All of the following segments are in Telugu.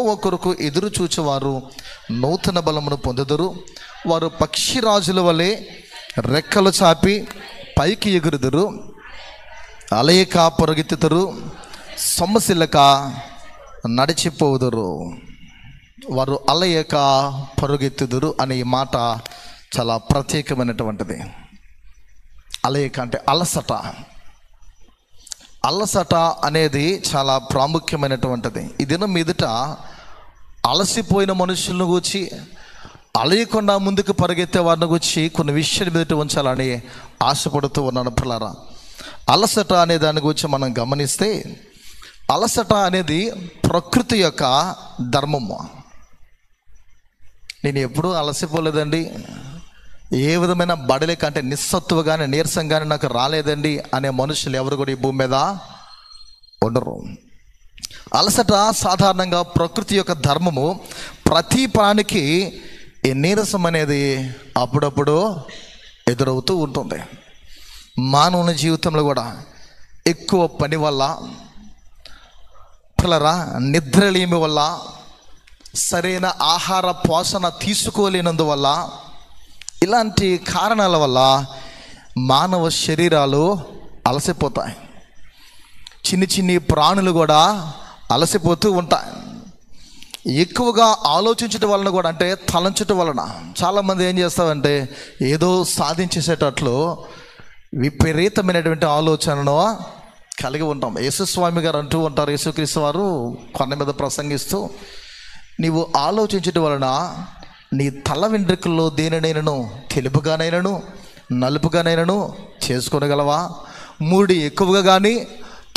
యెహోవా కొరకు ఎదురు చూచువారు నూతన బలమును పొందుదురు. వారు పక్షిరాజుల వలె రెక్కలు చాపి పైకి ఎగురుదురు. అలయక పరుగెత్తుదురు, సొమ్మసిల్లక నడిచిపోదురు. వారు అలయక పరుగెత్తుదురు అనే ఈ మాట చాలా ప్రత్యేకమైనటువంటిది. అలయక అంటే అలసట. అలసట అనేది చాలా ప్రాముఖ్యమైనటువంటిది. ఈ దినం మీదట అలసిపోయిన మనుషులను గూర్చి, అలయకుండా ముందుకు పరిగెత్తే వారిని గూర్చి కొన్ని విషయాలు మీదట ఉంచాలని ఆశపడుతూ ఉన్నాను పిల్లరా. అలసట అనే దాని గురించి మనం గమనిస్తే, అలసట అనేది ప్రకృతి యొక్క ధర్మము. నేను ఎప్పుడూ అలసిపోలేదండి, ఏ విధమైన బడలేక అంటే నిస్సత్తువ కానీ నీరసం కానీ నాకు రాలేదండి అనే మనుషులు ఎవరు కూడా ఈ భూమి మీద ఉండరు. అలసట సాధారణంగా ప్రకృతి యొక్క ధర్మము. ప్రతి ప్రాణికి ఈ నీరసం అనేది అప్పుడప్పుడు ఎదురవుతూ ఉంటుంది. మానవుని జీవితంలో కూడా ఎక్కువ పని వల్ల, పిల్లరా నిద్రలేమి వల్ల, సరైన ఆహార పోషణ తీసుకోలేనందువల్ల, ఇలాంటి కారణాల వల్ల మానవ శరీరాలు అలసిపోతాయి. చిన్ని చిన్ని ప్రాణులు కూడా అలసిపోతూ ఉంటాయి. ఎక్కువగా ఆలోచించటం వలన కూడా, అంటే తలంచటం వలన చాలామంది ఏం చేస్తారంటే ఏదో సాధించేసేటట్లు విపరీతమైనటువంటి ఆలోచనను కలిగి ఉంటాం. యేసుస్వామి గారు అంటూ ఉంటారు, యేసుక్రీస్తు వారు కొండ మీద ప్రసంగిస్తూ, నీవు ఆలోచించటం వలన నీ తల వెంట్రుకల్లో దేనినైనను తెలుపుగానైనను నలుపుగానైనను చేసుకోగలవా? మూడి ఎక్కువగా కానీ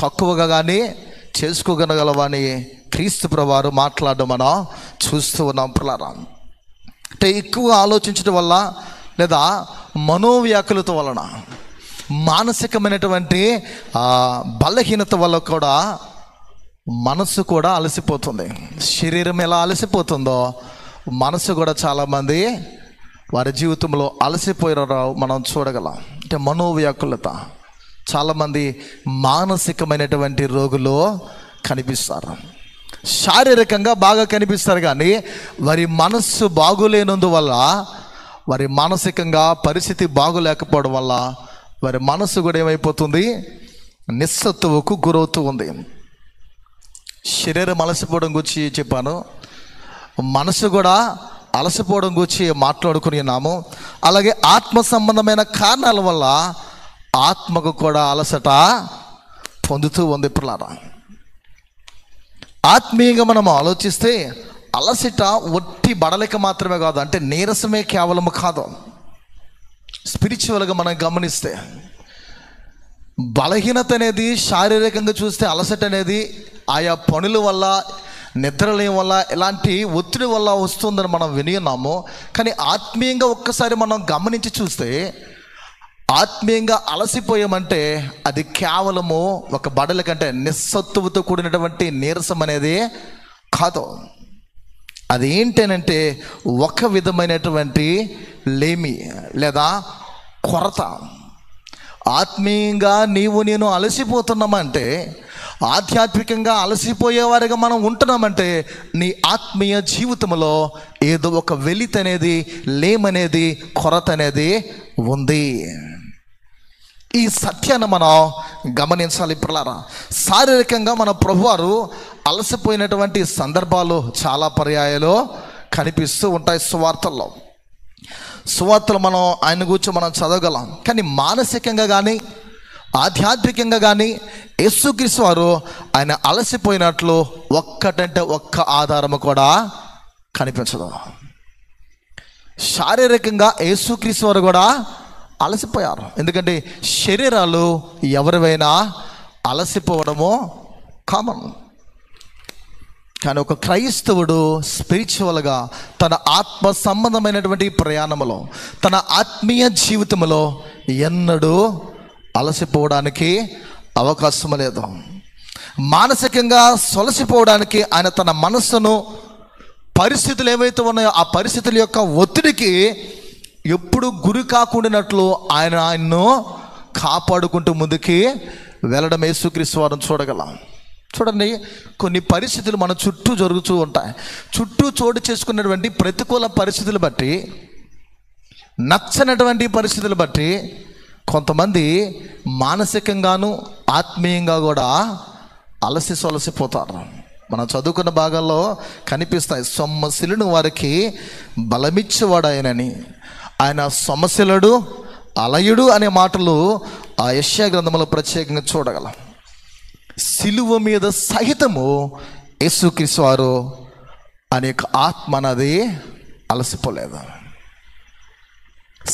తక్కువగా కానీ చేసుకోగలగలవా అని క్రీస్తు ప్రభువారు మాట్లాడడం మనం చూస్తూ ఉన్నాం పిల్లరా. అంటే ఎక్కువ ఆలోచించడం వల్ల, లేదా మనోవ్యాకులత వలన, మానసికమైనటువంటి బలహీనత వల్ల కూడా మనసు కూడా అలసిపోతుంది. శరీరం ఎలా అలసిపోతుందో మనసు కూడా చాలామంది వారి జీవితంలో అలసిపోయారో మనం చూడగలం. అంటే మనోవ్యాకులత. చాలామంది మానసికమైనటువంటి రోగులు కనిపిస్తారు. శారీరకంగా బాగా కనిపిస్తారు, కానీ వారి మనస్సు బాగోలేనందువల్ల, వారి మానసికంగా పరిస్థితి బాగోలేకపోవడం వల్ల వారి మనస్సు కూడా ఏమైపోతుంది? నిస్సత్తువకు గురవుతూ ఉంది. శరీరం అలసిపోవడం గురించి చెప్పాను, మనసు కూడా అలసిపోవడం గురించి మాట్లాడుకుని ఉన్నాము. అలాగే ఆత్మ సంబంధమైన కారణాల వల్ల ఆత్మకు కూడా అలసట పొందుతూ ఉంది పిల్లరా. ఆత్మీయంగా మనం ఆలోచిస్తే అలసట ఒట్టి బడలిక మాత్రమే కాదు, అంటే నీరసమే కేవలము కాదు. స్పిరిచువల్గా మనం గమనిస్తే బలహీనత అనేది శారీరకంగా చూస్తే అలసట అనేది ఆయా పనుల వల్ల, నిద్రలేం వల్ల, ఇలాంటి ఒత్తిడి వల్ల వస్తుందని మనం విని ఉన్నాము. కానీ ఆత్మీయంగా ఒక్కసారి మనం గమనించి చూస్తే, ఆత్మీయంగా అలసిపోయామంటే అది కేవలము ఒక బడల కంటే నిస్సత్తువతో కూడినటువంటి నీరసం అనేది కాదు. అది ఏంటనంటే ఒక విధమైనటువంటి లేమి లేదా కొరత. ఆత్మీయంగా నేను అలసిపోతున్నామంటే, ఆధ్యాత్మికంగా అలసిపోయేవారిగా మనం ఉంటున్నామంటే, నీ ఆత్మీయ జీవితంలో ఏదో ఒక వెలితి అనేది, లేమనేది, కొరత అనేది ఉంది. ఈ సత్యాన్ని మనం గమనించాలి పిల్లరా. శారీరకంగా మన ప్రభువారు అలసిపోయినటువంటి సందర్భాలు చాలా పర్యాయాలు కనిపిస్తూ ఉంటాయి సువార్తలు మనం ఆయన గురించి మనం చదవగలం. కానీ మానసికంగా కానీ ఆధ్యాత్మికంగా కానీ యేసుక్రీస్తు వారు ఆయన అలసిపోయినట్లు ఒక్కటంటే ఒక్క ఆధారము కూడా కనిపించదు. శారీరకంగా యేసుక్రీస్తు వారు కూడా అలసిపోయారు. ఎందుకంటే శరీరాలు ఎవరివైనా అలసిపోవడము కామన్. కానీ ఒక క్రైస్తవుడు స్పిరిచువల్గా తన ఆత్మ సంబంధమైనటువంటి ప్రయాణంలో, తన ఆత్మీయ జీవితంలో ఎన్నడూ అలసిపోవడానికి అవకాశం లేదు. మానసికంగా సొలసిపోవడానికి ఆయన తన మనస్సును, పరిస్థితులు ఏవైతే ఉన్నాయో ఆ పరిస్థితుల యొక్క ఒత్తిడికి ఎప్పుడు గురి కాకుండానట్లు ఆయన్ను కాపాడుకుంటూ ముందుకి వెళ్ళడం యేసుక్రీస్తు వారిని చూడగలం. చూడండి, కొన్ని పరిస్థితులు మన చుట్టూ జరుగుతూ ఉంటాయి. చుట్టూ చోటు చేసుకున్నటువంటి ప్రతికూల పరిస్థితులు బట్టి, నచ్చనటువంటి పరిస్థితులు బట్టి కొంతమంది మానసికంగాను ఆత్మీయంగా కూడా అలసి సొలసిపోతారు. మనం చదువుకున్న భాగాల్లో కనిపిస్తాయి. సొమ్మశిలుని వారికి బలమిచ్చేవాడు ఆయనని, ఆయన సొమ్మశిలుడు అలయుడు అనే మాటలు ఆ యెషయా గ్రంథంలో ప్రత్యేకంగా చూడగలం. సిలువ మీద సహితము యేసుక్రీస్తు వారు అనేక ఆత్మ అన్నది అలసిపోలేదు.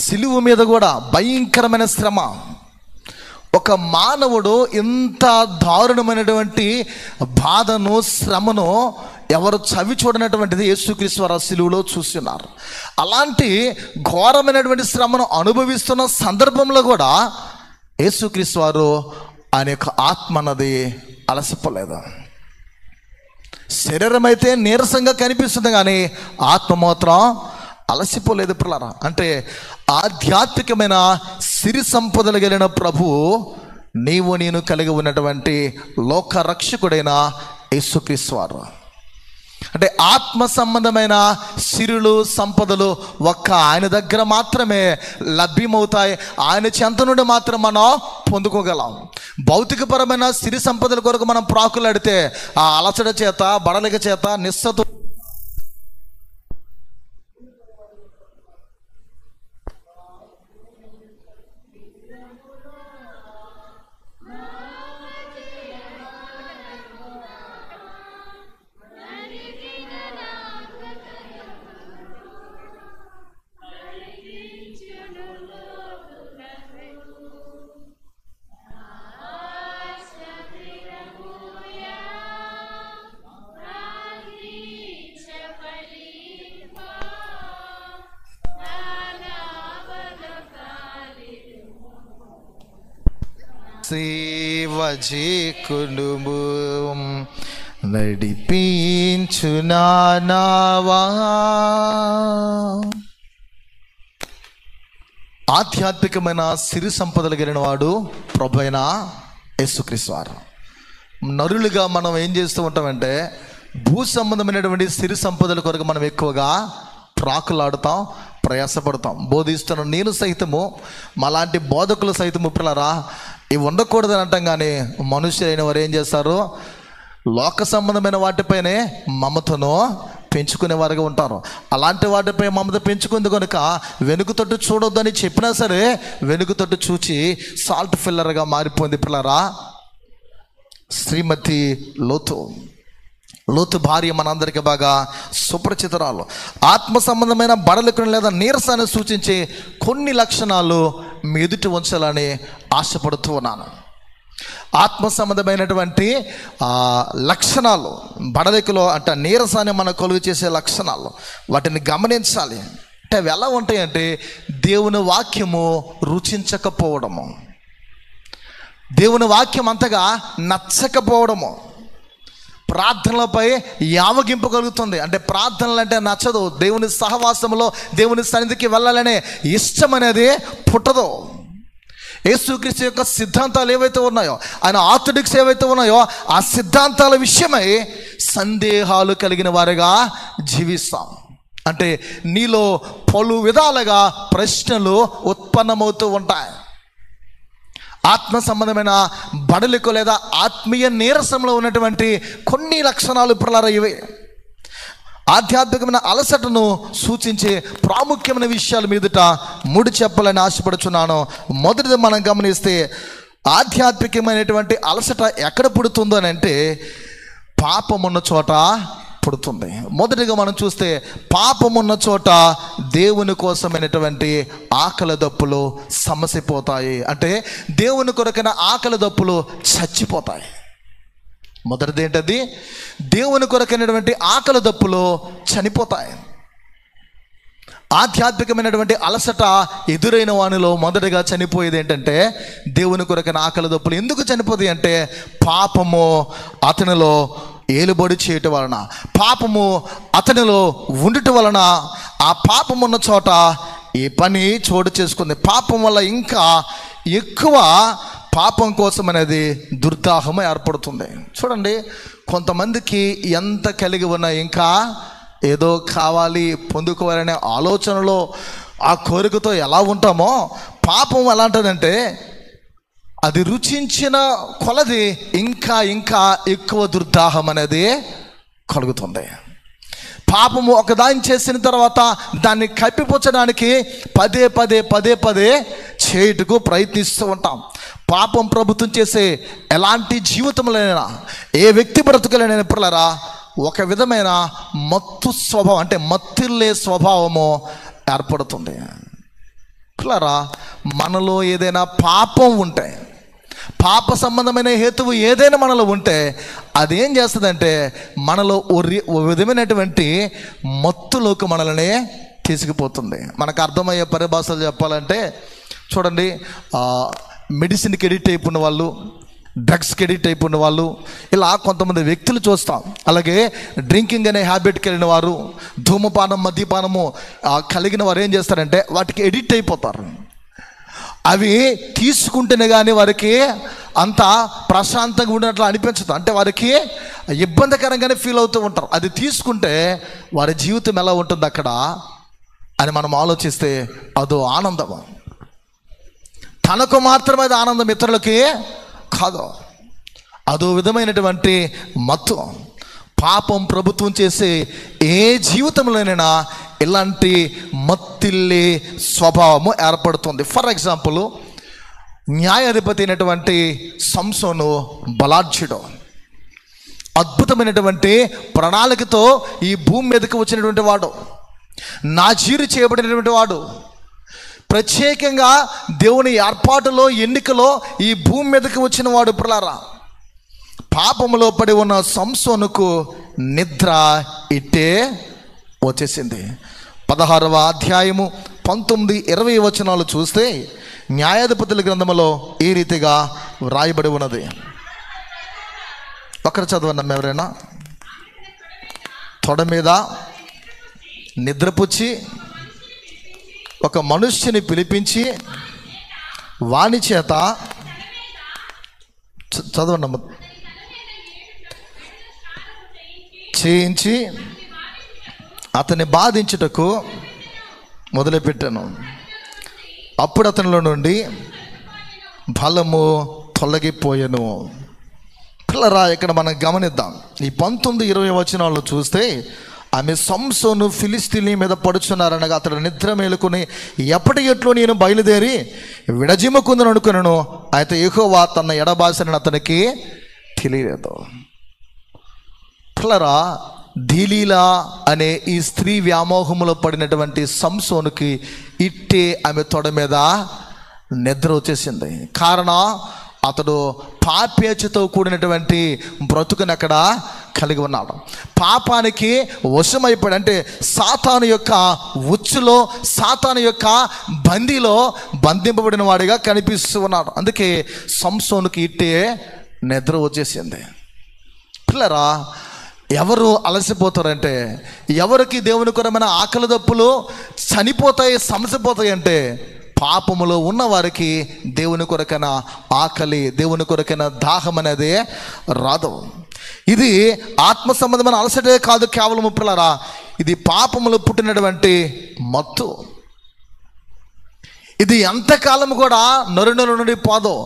సిలువ మీద కూడా భయంకరమైన శ్రమ. ఒక మానవుడు ఇంత దారుణమైనటువంటి బాధను, శ్రమను ఎవరు చవి చూడనటువంటిది యేసుక్రీస్తు వారు సిలువలో చూస్తున్నారు. అలాంటి ఘోరమైనటువంటి శ్రమను అనుభవిస్తున్న సందర్భంలో కూడా యేసుక్రీస్తు వారు ఆయన యొక్క ఆత్మ అన్నది అలసిపోలేదు. శరీరం అయితే నీరసంగా కనిపిస్తుంది, కానీ ఆత్మ మాత్రం అలసిపోలేదు పిల్లరా. అంటే ఆధ్యాత్మికమైన సిరి సంపదలు కలిగిన ప్రభువు నీవు నేను కలిగి ఉన్నటువంటి లోక రక్షకుడైన యేసుక్రీస్తు వారు. అంటే ఆత్మ సంబంధమైన సిరులు సంపదలు ఒక్క ఆయన దగ్గర మాత్రమే లభ్యమవుతాయి. ఆయన చెంత నుండి మాత్రం మనం పొందుకోగలం. భౌతికపరమైన సిరి సంపదల కొరకు మనం ప్రాకులాడితే ఆ అలసట చేత, బడలిక చేత, నిస్సతు సేవజేకునుము నడిపించునావా. ఆధ్యాత్మికమైన సిరి సంపదలు కలిగిన వాడు ప్రభు అయిన యేసుక్రీస్తు వారు. నరులుగా మనం ఏం చేస్తూ ఉంటామంటే భూ సంబంధమైనటువంటి సిరి సంపదల కొరకు మనం ఎక్కువగా ప్రాకులాడుతాం, ప్రయాసపడతాం. బోధిస్తున్న నేను సైతము, మాలాంటి బోధకులు సైతము పిల్లరా ఇవి ఉండకూడదని అంటాం, కానీ మనుషులైన వారు ఏం చేస్తారు? లోక సంబంధమైన వాటిపైనే మమతను పెంచుకునేవారుగా ఉంటారు. అలాంటి వాటిపై మమత పెంచుకుంది కనుక వెనుక తట్టు చూడొద్దని చెప్పినా సరే వెనుక తట్టు చూచి సాల్ట్ ఫిల్లర్గా మారిపోయింది పిల్లరా శ్రీమతి లోతు భార్య మనందరికీ బాగా సుపరిచితురాలు. ఆత్మ సంబంధమైన బడలికను లేదా నీరసాన్ని సూచించే కొన్ని లక్షణాలు మీ ఎదుటి ఉంచాలని ఆశపడుతూ ఉన్నాను. ఆత్మ సంబంధమైనటువంటి లక్షణాలు బడలికలో అంటే నీరసాన్ని మనం కలుగు చేసే లక్షణాలు, వాటిని గమనించాలి. అంటే అవి ఎలా ఉంటాయంటే దేవుని వాక్యము రుచించకపోవడము, దేవుని వాక్యం అంతగా నచ్చకపోవడము, ప్రార్థనలపై యావగింపు కలుగుతుంది. అంటే ప్రార్థనలు అంటే నచ్చదు, దేవుని సహవాసంలో దేవుని సన్నిధికి వెళ్ళాలనే ఇష్టం అనేది పుట్టదు. యేసుక్రీస్తు యొక్క సిద్ధాంతాలు ఏవైతే ఉన్నాయో, ఆయన ఆర్థోడాక్స్ ఏవైతే ఉన్నాయో ఆ సిద్ధాంతాల విషయమై సందేహాలు కలిగిన వారిగా జీవిస్తాం. అంటే నీలో పలు విధాలుగా ప్రశ్నలు ఉత్పన్నమవుతూ ఉంటాయి. ఆత్మ సంబంధమైన బడలిక లేదా ఆత్మీయ నీరసంలో ఉన్నటువంటి కొన్ని లక్షణాలు పిల్లరా ఇవే. ఆధ్యాత్మికమైన అలసటను సూచించే ప్రాముఖ్యమైన విషయాల మీదట 3 చెప్పాలని ఆశపడుచున్నాను. మొదటిది మనం గమనిస్తే ఆధ్యాత్మికమైనటువంటి అలసట ఎక్కడ పుడుతుందో అని అంటే పాపమున్న చోట పుడుతుంది. మొదటిగా మనం చూస్తే పాపమున్న చోట దేవుని కోసమైనటువంటి ఆకలి దప్పులు సమసిపోతాయి. అంటే దేవుని కొరకైన ఆకలి దప్పులు చచ్చిపోతాయి. మొదటిది ఏంటది? దేవుని కొరకైనటువంటి ఆకలి దప్పులు చనిపోతాయి. ఆధ్యాత్మికమైనటువంటి అలసట ఎదురైన వానిలో మొదటగా చనిపోయేది ఏంటంటే దేవుని కొరకైన ఆకలి దప్పులు. ఎందుకు చనిపోతాయి అంటే పాపము అతనిలో ఏలుబడి చేయటం వలన, పాపము అతనిలో ఉండటం వలన, ఆ పాపం ఉన్న చోట ఈ పని చోటు చేసుకుంది. పాపం వల్ల ఇంకా ఎక్కువ పాపం కోసం అనేది దుర్దాహం ఏర్పడుతుంది. చూడండి, కొంతమందికి ఎంత కలిగి ఉన్నా ఇంకా ఏదో కావాలి, పొందుకోవాలనే ఆలోచనలో ఆ కోరికతో ఎలా ఉంటామో, పాపం ఎలాంటిదంటే అది రుచించిన కొలది ఇంకా ఇంకా ఎక్కువ దుర్దాహం అనేది కలుగుతుంది. పాపము ఒకదాన్ని చేసిన తర్వాత దాన్ని కప్పిపుచ్చడానికి పదే పదే పదే పదే చేయుటకు ప్రయత్నిస్తూ ఉంటాం. పాపం ప్రభుత్వం చేసే ఎలాంటి జీవితంలోనైనా, ఏ వ్యక్తి బ్రతుకులైనా పిల్లరా, ఒక విధమైన మత్తు స్వభావం, అంటే మత్తిల్లే స్వభావము ఏర్పడుతుంది. పిల్లరా, మనలో ఏదైనా పాపం ఉంటే, పాప సంబంధమైన హేతువు ఏదైనా మనలో ఉంటే అదేం చేస్తుందంటే మనలో ఓ విధమైనటువంటి మత్తులోకి మనల్ని తీసుకుపోతుంది. మనకు అర్థమయ్యే పరిభాషలు చెప్పాలంటే చూడండి, మెడిసిన్కి ఎడిక్ట్ అయిపోయిన వాళ్ళు, డ్రగ్స్కి ఎడిక్ట్ అయిపోయిన వాళ్ళు, ఇలా కొంతమంది వ్యక్తులు చూస్తాం. అలాగే డ్రింకింగ్ అనే హ్యాబిట్కి వెళ్ళిన వారు, ధూమపానం మద్యపానము కలిగిన వారు ఏం చేస్తారంటే వాటికి ఎడిక్ట్ అయిపోతారు. అవి తీసుకుంటేనే కానీ వారికి అంత ప్రశాంతంగా ఉన్నట్లు అనిపించదు, అంటే వారికి ఇబ్బందికరంగానే ఫీల్ అవుతూ ఉంటారు. అది తీసుకుంటే వారి జీవితం ఎలా ఉంటుంది అక్కడ అని మనం ఆలోచిస్తే అదో ఆనందము. తనకు మాత్రమే అది ఆనందం, ఇతరులకి కాదు. అదో విధమైనటువంటి మత్తు. పాపం ప్రభుత్వం చేసే ఏ జీవితంలోనైనా ఇలాంటి మత్తిల్లే స్వభావము ఏర్పడుతుంది. ఫర్ ఎగ్జాంపుల్, న్యాయాధిపతి అయినటువంటి సంసోను బలాఢ్యుడు, అద్భుతమైనటువంటి ప్రణాళికతో ఈ భూమి మీదకి వచ్చినటువంటి వాడు, నాజీరు చేయబడినటువంటి వాడు, ప్రత్యేకంగా దేవుని ఏర్పాటులో ఎన్నికలో ఈ భూమి మీదకి వచ్చిన వాడు. పిల్లారా, పాపములో పడి ఉన్న సంసోనుకు నిద్ర ఇట్టే వచ్చేసింది. 16వ అధ్యాయము 19-20 వచనాలు చూస్తే న్యాయాధిపతుల గ్రంథములో ఈ రీతిగా వ్రాయబడి ఉన్నది. ఒకరు చదవన్నా ఎవరైనా. తొడ మీద నిద్రపుచ్చి ఒక మనుష్యుని పిలిపించి వాని చేత చదవన్న చేయించి అతన్ని బాధించుటకు మొదలుపెట్టాను. అప్పుడు అతనిలో నుండి బలము తొలగిపోయాను. పిల్లరా, ఇక్కడ మనం గమనిద్దాం. ఈ 19-20 వచనాల్లో చూస్తే ఆమె సంసోను ఫిలిస్తీనీ మీద పడుచున్నారనగా అతడు నిద్ర మేలుకుని ఎప్పటి ఎట్లో నేను బయలుదేరి విడజిమ్ముకుందని అనుకున్నాను, అయితే యెహోవా తన ఎడబాసనని అతనికి తెలియలేదు. పిల్లరా, దిలీలా అనే ఈ స్త్రీ వ్యామోహములో పడినటువంటి సంసోనుకి ఇట్టే ఆమె తొడ మీద నిద్ర వచ్చేసింది. కారణం, అతడు పాపేచ్ఛతో కూడినటువంటి బ్రతుకుని అక్కడ కలిగి ఉన్నాడు. పాపానికి వశమైపోయాడు, అంటే సాతాను యొక్క ఉచ్చులో, సాతాను యొక్క బందీలో బంధింపబడిన వాడిగా కనిపిస్తూ ఉన్నాడు. అందుకే సంసోనుకి ఇట్టే నిద్ర వచ్చేసింది. పిల్లరా, ఎవరు అలసిపోతారంటే, ఎవరికి దేవుని కొరమైన ఆకలి దప్పులు చనిపోతాయి, సమసిపోతాయి అంటే పాపములో ఉన్న వారికి దేవుని కొరకైన ఆకలి, దేవుని కొరకైన దాహం అనేది రాదు. ఇది ఆత్మ సంబంధమైన అలసటే కాదు కేవలం. పిల్లరా, ఇది పాపములో పుట్టినటువంటి మత్తు. ఇది ఎంతకాలం కూడా నరునరు నుండి పోదు.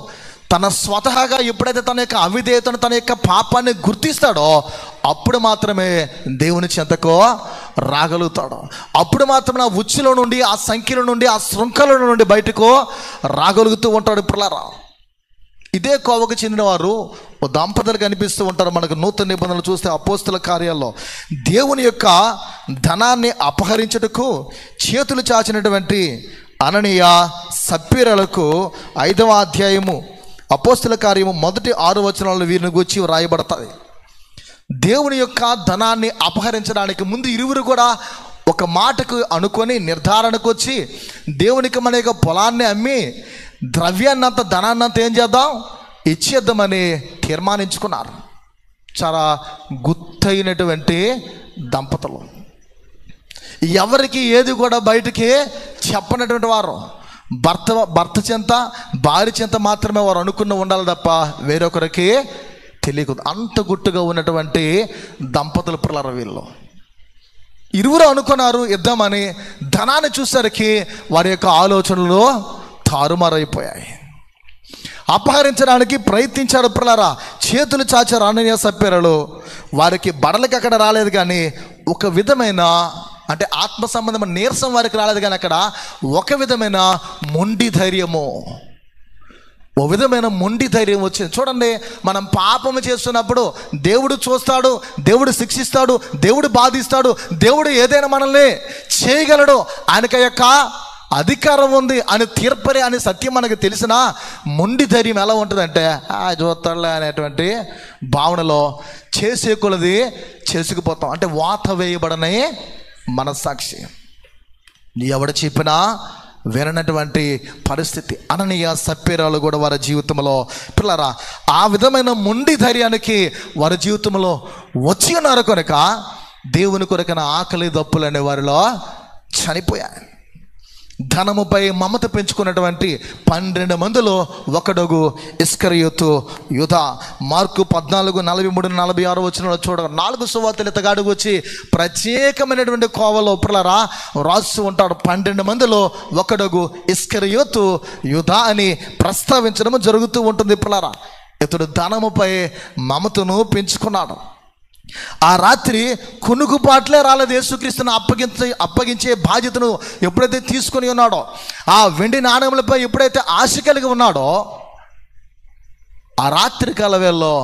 తన స్వతహాగా ఎప్పుడైతే తన యొక్క అవిధేయతను, తన యొక్క పాపాన్ని గుర్తిస్తాడో అప్పుడు మాత్రమే దేవుని చెంతకో రాగలుగుతాడు. అప్పుడు మాత్రమే ఆ ఉచ్చులో నుండి, ఆ సంఖ్యల నుండి, ఆ శృంఖల నుండి బయటకు రాగలుగుతూ ఉంటాడు. పిల్లరా, ఇదే కోవకు చెందిన వారు ఓ దంపతులు కనిపిస్తూ ఉంటారు. మనకు నూతన నిబంధనలు చూస్తే అపోస్తుల కార్యాల్లో దేవుని యొక్క ధనాన్ని అపహరించుటకు చేతులు చాచినటువంటి అననీయ సప్పీరాలకు 5వ అధ్యాయము అపోస్తుల కార్యము 1-6 వచనాల్లో వీరిని గురించి వ్రాయబడతాయి. దేవుని యొక్క ధనాన్ని అపహరించడానికి ముందు ఇరువురు కూడా ఒక మాటకు అనుకొని నిర్ధారణకు వచ్చి దేవునికి మన యొక్క పొలాన్ని అమ్మి ద్రవ్యాన్నంత ధనాన్నంత ఏం చేద్దాం, ఇచ్చేద్దామని తీర్మానించుకున్నారు. చాలా గుత్తైనటువంటి దంపతులు, ఎవరికి ఏది కూడా బయటికి చెప్పనటువంటి వారు, భర్త చెంత భార్య చెంత మాత్రమే వారు అనుకున్న ఉండాలి తప్ప వేరొకరికి తెలియకూడదు. అంత గుట్టుగా ఉన్నటువంటి దంపతులు పిల్లల వీళ్ళు. ఇరువురు అనుకున్నారు ఇద్దామని, ధనాన్ని చూసరికి వారి యొక్క ఆలోచనలు తారుమారైపోయాయి. అపహరించడానికి ప్రయత్నించాడు పిల్లరా, చేతులు చాచారు అననీయ సప్ఫీరాలు. వారికి బడలకి అక్కడ రాలేదు, కానీ ఒక విధమైన అంటే ఆత్మ సంబంధమైన నీరసం వారికి రాలేదు, కానీ అక్కడ ఒక విధమైన మొండి ధైర్యము, ఓ విధమైన మొండి ధైర్యం వచ్చింది. చూడండి, మనం పాపము చేస్తున్నప్పుడు దేవుడు చూస్తాడు, దేవుడు శిక్షిస్తాడు, దేవుడు బాధిస్తాడు, దేవుడు ఏదైనా మనల్ని చేయగలడు, ఆయనకి యొక్క అధికారం ఉంది అని తీర్పరి అనే సత్యం మనకు తెలిసిన మొండి ధైర్యం ఎలా ఉంటుందంటే చూస్తాడులే అనేటువంటి భావనలో చేసే కొలది చేసుకుపోతాం. అంటే వాత వేయబడనే మనస్సాక్షి. ఎవడు చెప్పినా విననటువంటి పరిస్థితి. అననీయ సప్ఫీరాలు కూడా వారి జీవితంలో పిల్లరా ఆ విధమైన మొండి ధైర్యానికి వారి జీవితంలో వచ్చి ఉన్నారు కనుక దేవుని కొరకన ఆకలి దప్పులు అనే వారిలో చనిపోయాయి. ధనముపై మమత పెంచుకున్నటువంటి 12 మందిలో ఒకడుగు ఇస్కరియోతు యూదా. మార్కు 14:43-46 వచనంలో చూడగా 4 సువార్తలు ఇతగాడుగు వచ్చి ప్రత్యేకమైనటువంటి కోవలో పిల్లరా రాస్తూ ఉంటాడు. 12 మందిలో ఒకడుగు ఇస్కరియోతు యూదా అని ప్రస్తావించడం జరుగుతూ ఉంటుంది. పిల్లరా ఇతడు ధనముపై మమతను పెంచుకున్నాడు. ఆ రాత్రి కునుకుపాట్లే రాలేదు. యేసుక్రీస్తును అప్పగించే బాధ్యతను ఎప్పుడైతే తీసుకొని ఉన్నాడో, ఆ వెండి నాణ్యములపై ఎప్పుడైతే ఆశ కలిగి ఉన్నాడో, ఆ రాత్రి కాల వేళలో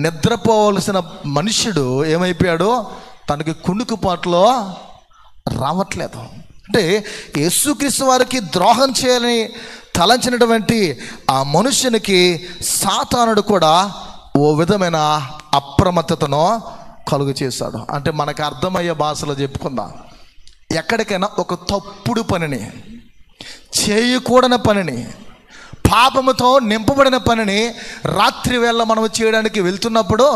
నిద్రపోవలసిన మనుష్యుడు ఏమైపోయాడు, తనకి కునుకుపాట్లో రావట్లేదు. అంటే యేసుక్రీస్తు వారికి ద్రోహం చేయాలని తలంచినటువంటి ఆ మనుష్యునికి సాతానుడు కూడా ఓ విధమైన అప్రమత్తతను కలుగు చేశాడు. అంటే మనకు అర్థమయ్యే భాషలో చెప్పుకుందాం, ఎక్కడికైనా ఒక తప్పుడు పనిని, చేయకూడని పనిని, పాపముతో నింపబడిన పనిని రాత్రి వేళ మనం చేయడానికి వెళ్తున్నప్పుడు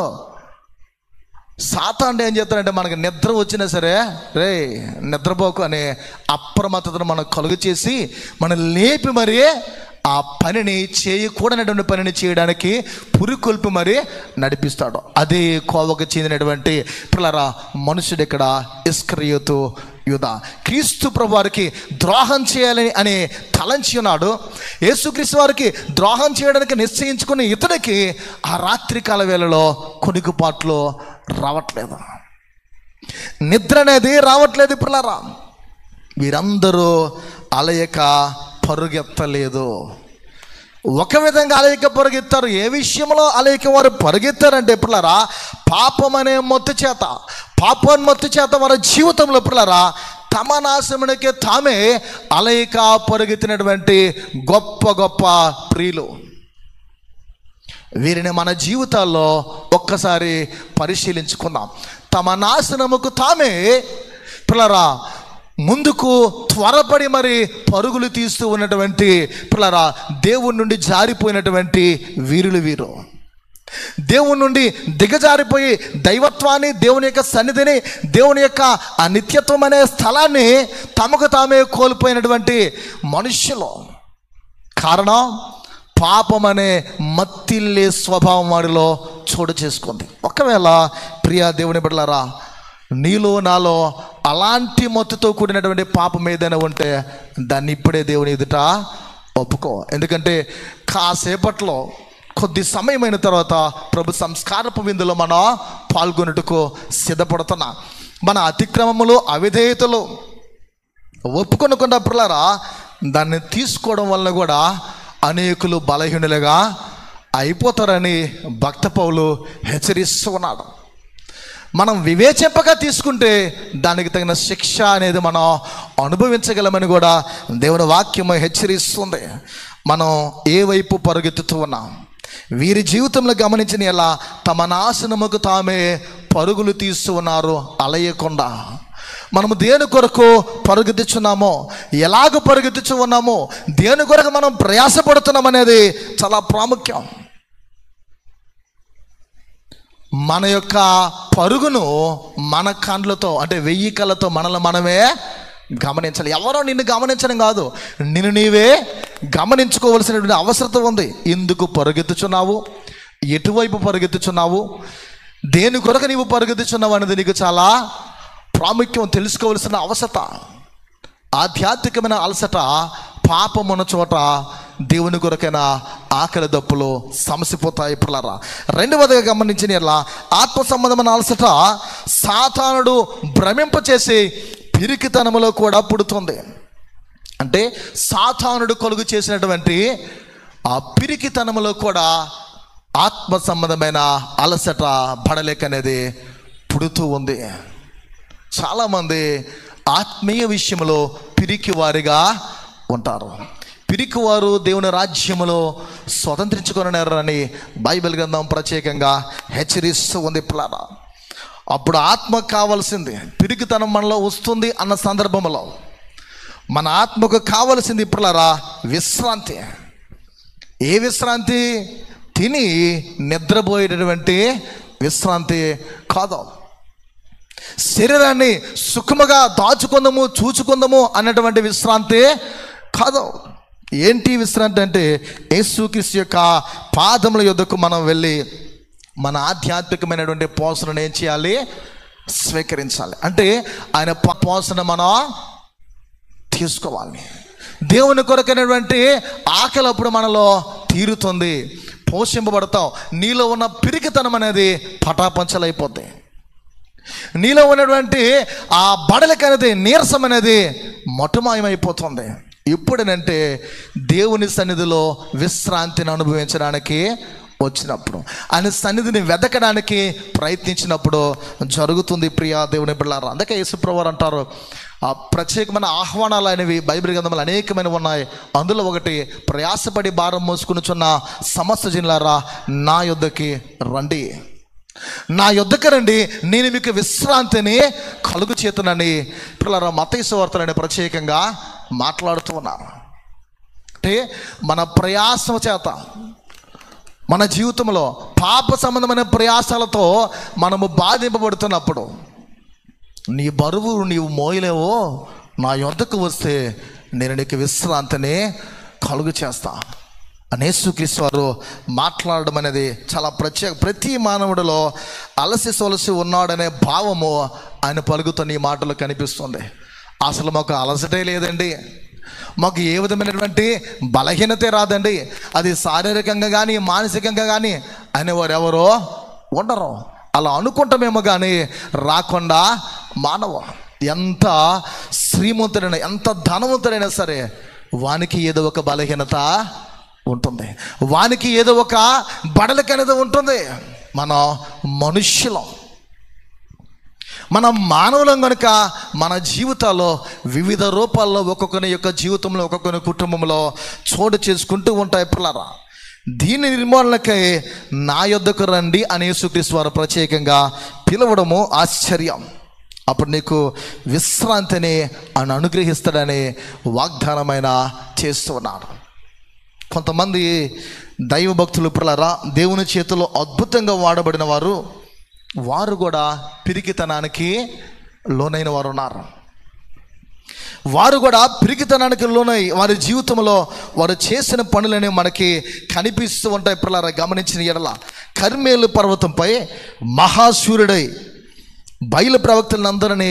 సాతానుడు ఏం చేస్తాడంటే మనకు నిద్ర వచ్చినా సరే రే నిద్రపోకు అనే అప్రమత్తతను మనకు కలుగు చేసి మనం లేపి మరీ ఆ పనిని చేయకూడనటువంటి పనిని చేయడానికి పురికొల్పి మరి నడిపిస్తాడు. అదే కోవకు చెందినటువంటి పిల్లరా మనుషుడు ఇక్కడ ఇస్కరియోతు యూదా. క్రీస్తు ప్రభు వారికి ద్రోహం చేయాలని అని తలంచి ఉన్నాడు. యేసుక్రీస్తు వారికి ద్రోహం చేయడానికి నిశ్చయించుకుని ఇతడికి ఆ రాత్రికాల వేళలో కొనుకుపాట్లు రావట్లేదు, నిద్ర అనేది రావట్లేదు. పిల్లరా వీరందరూ అలయక పరుగెత్తలేదు. ఒక విధంగా అలయక పరుగెత్తారు. ఏ విషయంలో అలయక వారు పరుగెత్తారంటే పిల్లరా పాపం అనే మొత్తు చేత, పాపోన్మత్తు చేత వారి జీవితంలో పిల్లరా తమ నాశమునికే తామే అలయక పరుగెత్తినటువంటి గొప్ప గొప్ప ప్రియులు. వీరిని మన జీవితాల్లో ఒక్కసారి పరిశీలించుకుందాం. తమ నాశనముకు తామే పిల్లరా ముందుకు త్వరపడి మరి పరుగులు తీస్తూ ఉన్నటువంటి పిల్లరా దేవుని నుండి జారిపోయినటువంటి వీరు. దేవుని నుండి దిగజారిపోయి దైవత్వాన్ని, దేవుని యొక్క సన్నిధిని, దేవుని యొక్క ఆ నిత్యత్వం అనే స్థలాన్ని తమకు తామే కోల్పోయినటువంటి మనుష్యులు. కారణం పాపం అనే మత్తిల్లే స్వభావం వాడిలో చోటు చేసుకుంది. ఒకవేళ ప్రియా దేవుని బిడ్డలారా నీలో నాలో అలాంటి మత్తుతో కూడినటువంటి పాపం ఏదైనా ఉంటే దాన్ని ఇప్పుడే దేవుని ఎదుట ఒప్పుకో. ఎందుకంటే కాసేపట్లో కొద్ది సమయమైన తర్వాత ప్రభు సంస్కారపు విందులో మనం పాల్గొనుటకు సిద్ధపడుతున్నా. మన అతిక్రమములు, అవిధేయతలు ఒప్పుకొనకుండా పిల్లరా దాన్ని తీసుకోవడం వల్ల కూడా అనేకులు బలహీనులుగా అయిపోతారని భక్త పౌలు హెచ్చరిస్తూ ఉన్నాడు. మనం వివేచింపగా తీసుకుంటే దానికి తగిన శిక్ష అనేది మనం అనుభవించగలమని కూడా దేవుని వాక్యము హెచ్చరిస్తుంది. మనం ఏ వైపు పరుగెత్తుతూ ఉన్నాం? వీరి జీవితంలో గమనించిన ఎలా తమ నాశనముకు తామే పరుగులు తీస్తూ ఉన్నారు అలయకుండా. మనము దేని కొరకు పరుగెత్తుచున్నామో, ఎలాగ పరుగెత్తుచు ఉన్నామో, దేని కొరకు మనం ప్రయాసపడుతున్నాం అనేది చాలా ప్రాముఖ్యం. మన యొక్క పరుగును మన కండ్లతో అంటే 1000 కళ్ళతో మనల్ని మనమే గమనించాలి. ఎవరో నిన్ను గమనించడం కాదు, నిన్ను నీవే గమనించుకోవలసినటువంటి అవసరం ఉంది. ఎందుకు పరుగెత్తుచున్నావు, ఎటువైపు పరుగెత్తుచున్నావు, దేని కొరకు నీవు పరుగెత్తుచున్నావు అనేది నీకు చాలా ప్రాముఖ్యం, తెలుసుకోవలసిన అవసరత. ఆధ్యాత్మికమైన అలసట పాపమున్న చోట దేవుని కొరకైన ఆకలి దప్పులు సమసిపోతాయి పిల్లరా. రెండవదిగా గమనించిన ఎలా ఆత్మ సంబంధమైన అలసట సాతానుడు భ్రమింపచేసి పిరికితనములో కూడా పుడుతుంది. అంటే సాతానుడు కలుగు చేసినటువంటి ఆ పిరికితనములో కూడా ఆత్మ సంబంధమైన అలసట బడలేక అనేది పుడుతూ ఉంది. చాలామంది ఆత్మీయ విషయంలో పిరికి వారిగా ఉంటారు. పిరికివారు దేవుని రాజ్యములో స్వతంత్రించుకొనని బైబిల్ గ్రంథం ప్రత్యేకంగా హెచ్చరిస్తూ ఉంది పిల్లరా. అప్పుడు ఆత్మ కావాల్సింది, పిరికితనం మనలో వస్తుంది అన్న సందర్భంలో మన ఆత్మకు కావలసింది పిల్లరా విశ్రాంతి. ఏ విశ్రాంతి? తిని నిద్రపోయేటటువంటి విశ్రాంతి కాదు. శరీరాన్ని సుఖముగా దాచుకుందాము, చూచుకుందాము అన్నటువంటి విశ్రాంతి కాదు. ఏంటి విశ్రాంతి అంటే యేసుక్రీస్తు యొక్క పాదముల యొద్దకు మనం వెళ్ళి మన ఆధ్యాత్మికమైనటువంటి పోషణను ఏం చేయాలి? స్వీకరించాలి. అంటే ఆయన పోషణ మనం తీసుకోవాలి. దేవుని కొరకైనటువంటి ఆకలి అప్పుడు మనలో తీరుతుంది, పోషింపబడతాం. నీలో ఉన్న పిరికితనం అనేది పటాపంచలైపోద్ది. నీలో ఉన్నటువంటి ఆ బడలిక అనేది, నీరసం అనేది మటుమాయమైపోతుంది. ఎప్పుడనంటే దేవుని సన్నిధిలో విశ్రాంతిని అనుభవించడానికి వచ్చినప్పుడు, ఆయన సన్నిధిని వెతకడానికి ప్రయత్నించినప్పుడు జరుగుతుంది ప్రియా దేవుని బిడ్డలారా. అందుకే యేసుప్రభువారు అంటారు, ఆ ప్రత్యేకమైన ఆహ్వానాలు అనేవి బైబిల్ గ్రంథంలో అనేకమైన ఉన్నాయి. అందులో ఒకటి, ప్రయాసపడి భారం మోసుకునిచున్న సమస్త జనులారా నా యొద్దకి రండి, నా యొద్దకు రండి, నేను మీకు విశ్రాంతిని కలుగు చేతునని పిల్లల మత్తయి సువార్తలని ప్రత్యేకంగా మాట్లాడుతూ ఉన్నారు. అంటే మన ప్రయాసం చేత మన జీవితంలో పాప సంబంధమైన ప్రయాసాలతో మనము బాధింపబడుతున్నప్పుడు, నీ బరువు నీవు మోయలేవో, నా యొద్దకు వస్తే నేను నీకు విశ్రాంతిని కలుగు చేస్తా అని యేసుక్రీస్తు వారు మాట్లాడడం అనేది చాలా ప్రతి మానవుడిలో అలసి సొలసి ఉన్నాడనే భావము ఆయన పలుకుతున్న ఈ మాటలు కనిపిస్తుంది. అసలు మాకు అలసటే లేదండి, మాకు ఏ విధమైనటువంటి బలహీనత రాదండి, అది శారీరకంగా కానీ మానసికంగా కానీ అనేవారు ఎవరో ఉండరు. అలా అనుకుంటామేమో కానీ రాకుండా మానవ ఎంత శ్రీమంతుడైనా, ఎంత ధనవంతుడైనా సరే వానికి ఏదో ఒక బలహీనత ఉంటుంది, వానికి ఏదో ఒక బడలికనేది ఉంటుంది. మనం మనుష్యులం, మనం మానవులం కనుక మన జీవితాల్లో వివిధ రూపాల్లో ఒక్కొక్కరి యొక్క జీవితంలో, ఒక్కొక్కరి కుటుంబంలో చోటు చేసుకుంటూ ఉంటాయి పిల్లరా. దీని నిర్మూలనకై నా యొద్దకు రండి అని యేసుక్రీస్తు వారు ప్రత్యేకంగా పిలవడము ఆశ్చర్యం. అప్పుడు నీకు విశ్రాంతిని ఆయన అనుగ్రహిస్తాడని వాగ్దానమైన చేస్తున్నాడు. కొంతమంది దైవ భక్తులు పిల్లరా, దేవుని చేతిలో అద్భుతంగా వాడబడిన వారు కూడా పిరికితనానికి లోనైన వారు ఉన్నారు. వారు కూడా పిరికితనానికి లోనై వారి జీవితంలో వారు చేసిన పనులని మనకి కనిపిస్తూ ఉంటాయి పిల్లరా. గమనించిన ఎడల కర్మేలు పర్వతంపై మహాశూరుడై బయలు ప్రవక్తలందరినీ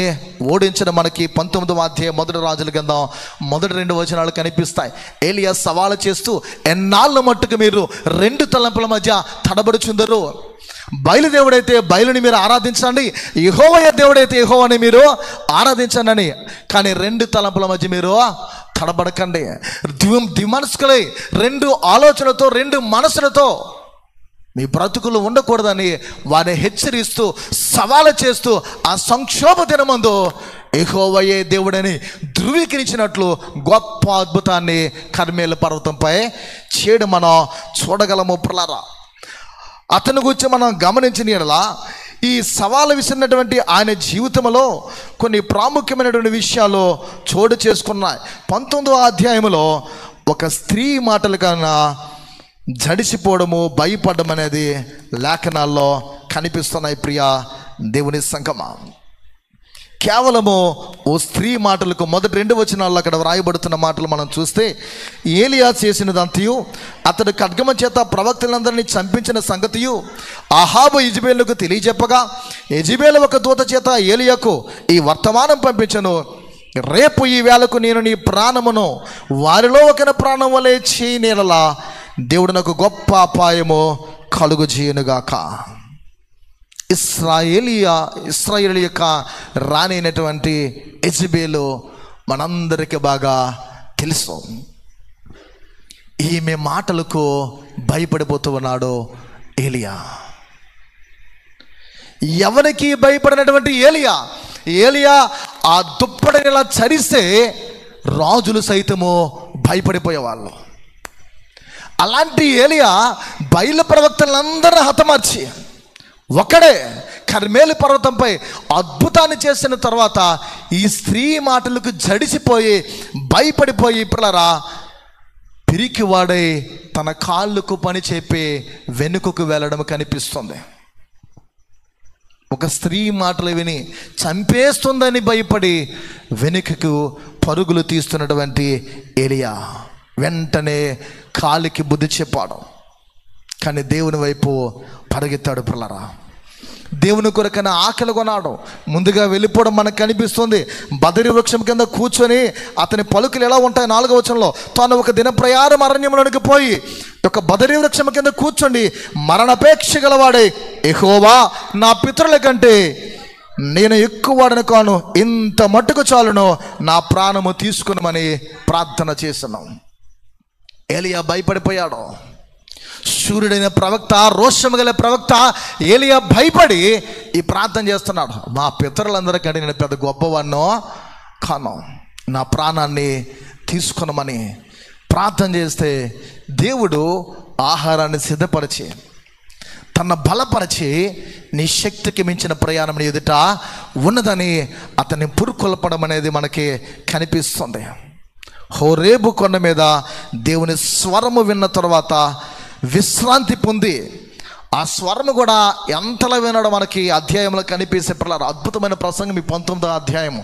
ఓడించిన మనకి 19వ అధ్యాయం 1 రాజుల గ్రంథం 1-2 వచనాలు కనిపిస్తాయి. ఏలియా సవాలు చేస్తూ, ఎన్నాళ్ళ మట్టుకు మీరు 2 తలంపుల మధ్య తడబడుచుందరు, బయలుదేవుడైతే బయలుని మీరు ఆరాధించండి, యెహోవా దేవుడైతే యెహోవాని మీరు ఆరాధించండి అని. కానీ 2 తలంపుల మధ్య మీరు తడబడకండి. ద్విమనస్కులై 2 ఆలోచనలతో 2 మనసులతో మీ బ్రతుకులు ఉండకూడదని వారిని హెచ్చరిస్తూ సవాలు చేస్తూ ఆ సంక్షోభ దినమందు యెహోవాయే దేవుడని ధృవీకరించినట్లు గొప్ప అద్భుతాన్ని కర్మేలు పర్వతంపై చేయడం మనం చూడగలము పిల్లరా. అతని గురించి మనం గమనించిన యెడల ఈ సవాలు విసిరినటువంటి ఆయన జీవితంలో కొన్ని ప్రాముఖ్యమైనటువంటి విషయాలు చోటు చేసుకున్నాయి. 19వ అధ్యాయంలో ఒక స్త్రీ మాటల కన్నా జడిసిపోవడము, భయపడడం అనేది లేఖనాల్లో కనిపిస్తున్నాయి ప్రియా దేవుని సంగమా. కేవలము ఓ స్త్రీ మాటలకు మొదటి 2 వచనాల్లో అక్కడ వ్రాయబడుతున్న మాటలు మనం చూస్తే, ఏలియా చేసినదంతయు, అతడు ఖడ్గమ చేత ప్రవక్తలందరినీ చంపించిన సంగతియు అహాబు యెజెబెలుకు తెలియజెప్పగా, యెజెబెలు ఒక దూత చేత ఏలియాకు ఈ వర్తమానం పంపించను, రేపు ఈ వేళకు నేను నీ ప్రాణమును వారిలో ఒకరి ప్రాణం వలె చేయనేలా దేవుడు నాకు గొప్ప అపాయము కలుగు చేయనుగాక. ఇశ్రాయేలు యొక్క రానైనటువంటి యెజెబెలు మనందరికీ బాగా తెలుసు. ఈమె మాటలకు భయపడిపోతూ ఉన్నాడు ఏలియా. ఎవరికి భయపడినటువంటి ఏలియా ఆ దుప్పటిని ఇలా చరిస్తే రాజులు సైతము భయపడిపోయేవాళ్ళు. అలాంటి ఏలియా బయలు ప్రవక్తలందరూ హతమార్చి ఒక్కడే కర్మేలు పర్వతంపై అద్భుతాన్ని చేసిన తర్వాత ఈ స్త్రీ మాటలకు జడిసిపోయి భయపడిపోయి పిల్లరా పిరికివాడై తన కాళ్ళకు పని చెప్పి వెనుకకు వెళ్ళడం కనిపిస్తుంది. ఒక స్త్రీ మాటలు విని చంపేస్తుందని భయపడి వెనుకకు పరుగులు తీస్తున్నటువంటి ఏలియా వెంటనే కాలికి బుద్ధి చెప్పాడు. కానీ దేవుని వైపు పరిగెత్తాడు. పిల్లరా దేవుని కొరకైనా ఆకలి కొన్నాడు. ముందుగా వెళ్ళిపోవడం మనకు కనిపిస్తుంది. బదరి వృక్షం కింద కూర్చొని అతని పలుకులు ఎలా ఉంటాయి 4వ వచనంలో, తాను ఒక దిన ప్రయాణం అరణ్యంలోనికి పోయి ఒక బదరి వృక్షం కింద కూర్చోండి మరణాపేక్ష గలవాడే, యెహోవా నా పితరుల కంటే నేను ఎక్కువ వాడను కాను, ఇంత మట్టుకు చాలును, నా ప్రాణము తీసుకునమని ప్రార్థన చేస్తున్నాం. ఏలియా భయపడిపోయాడు. సూర్యుడైన ప్రవక్త, రోషము గల ప్రవక్త ఏలియా భయపడి ఈ ప్రార్థన చేస్తున్నాడు. మా పితరులందరికంటే నేను పెద్ద గొప్పవాడినో కాను, నా ప్రాణాన్ని తీసుకునమని ప్రార్థన చేస్తే దేవుడు ఆహారాన్ని సిద్ధపరిచి తన బలపరిచి నీ శక్తికి మించిన ప్రయాణం నీ ఎదుట ఉన్నదని అతన్ని పురుకొల్పడం అనేది మనకి కనిపిస్తుంది. హోరేబు కొండ మీద దేవుని స్వరము విన్న తర్వాత విశ్రాంతి పొంది, ఆ స్వరము కూడా ఎంతలా వినడం మనకి అధ్యాయంలో కనిపిస్తే పిల్లలు అద్భుతమైన ప్రసంగం ఈ 19వ అధ్యాయము.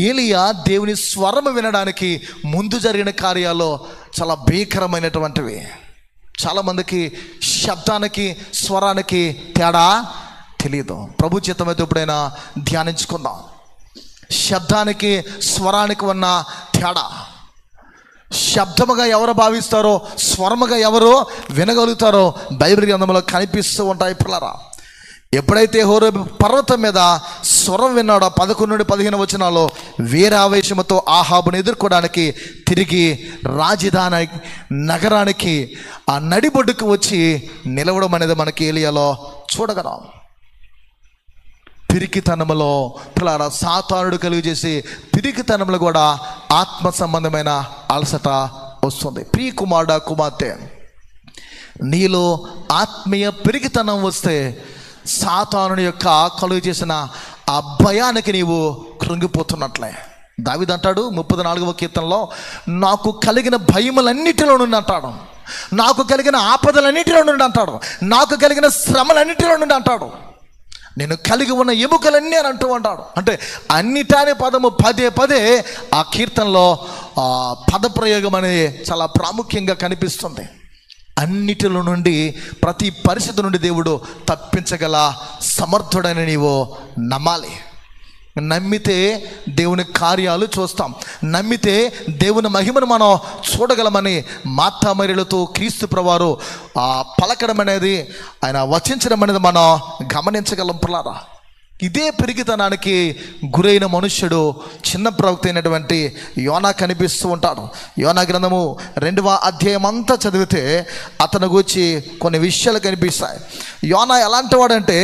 ఏలియా దేవుని స్వరము వినడానికి ముందు జరిగిన కార్యాలు చాలా భీకరమైనటువంటివి. చాలామందికి శబ్దానికి స్వరానికి తేడా తెలియదు. ప్రభు చిత్తమైతే ఎప్పుడైనా ధ్యానించుకుందాం. శబ్దానికి స్వరానికి ఉన్న తేడా, శబ్దముగా ఎవరు భావిస్తారో స్వరముగా ఎవరు వినగలుగుతారో బైబిల్ గ్రంథంలో కనిపిస్తూ ఉంటాయి. పిల్లరా ఎప్పుడైతే హోరేబు పర్వతం మీద స్వరం విన్నాడో 11 నుండి 15 వచనాల్లో వీరావేశముతో ఆహాబును ఎదుర్కోవడానికి తిరిగి రాజధాని నగరానికి ఆ నడిబొడ్డుకు వచ్చి నిలవడం అనేది మనకి ఏలియాలో చూడగలం. పిరికితనములో పిల్లరా సాతానుడు కలుగు చేసి పిరికితనంలో కూడా ఆత్మ సంబంధమైన అలసట వస్తుంది. ప్రియ కుమారుడా, కుమార్తె, నీలో ఆత్మీయ పిరికితనం వస్తే సాతానుడి యొక్క కలుగు చేసిన ఆ భయానికి నీవు కృంగిపోతున్నట్లే. దావీదు అంటాడు 34వ కీర్తనలో, నాకు కలిగిన భయములన్నిటిలో నుండి అంటాడు, నాకు కలిగిన ఆపదలన్నిటిలో నుండి అంటాడు, నాకు కలిగిన శ్రమలన్నిటిలో నుండి అంటాడు, నేను కలిగి ఉన్న ఎముకలన్నీ అని అంటూ ఉంటాడు. అంటే అన్నిటానే పదము పదే ఆ కీర్తనలో పదప్రయోగం అనేది చాలా ప్రాముఖ్యంగా కనిపిస్తుంది. అన్నిటిలో నుండి ప్రతి పరిస్థితి నుండి దేవుడు తప్పించగల సమర్థుడని నీవు నమ్మాలి. నమ్మితే దేవుని కార్యాలు చూస్తాం, నమ్మితే దేవుని మహిమను మనం చూడగలమని మార్తా మరియలతో క్రీస్తు ప్రభువారు పలకడం అనేది, ఆయన వచించడం అనేది మనం గమనించగలం. పిల్లరా ఇదే పిరికితనానికి గురైన మనుష్యుడు చిన్న ప్రవక్త అయినటువంటి యోనా కనిపిస్తూ ఉంటాడు. యోనా గ్రంథము 2వ అధ్యాయం అంతా చదివితే అతను గురించి కొన్ని విషయాలు కనిపిస్తాయి. యోనా ఎలాంటి వాడంటే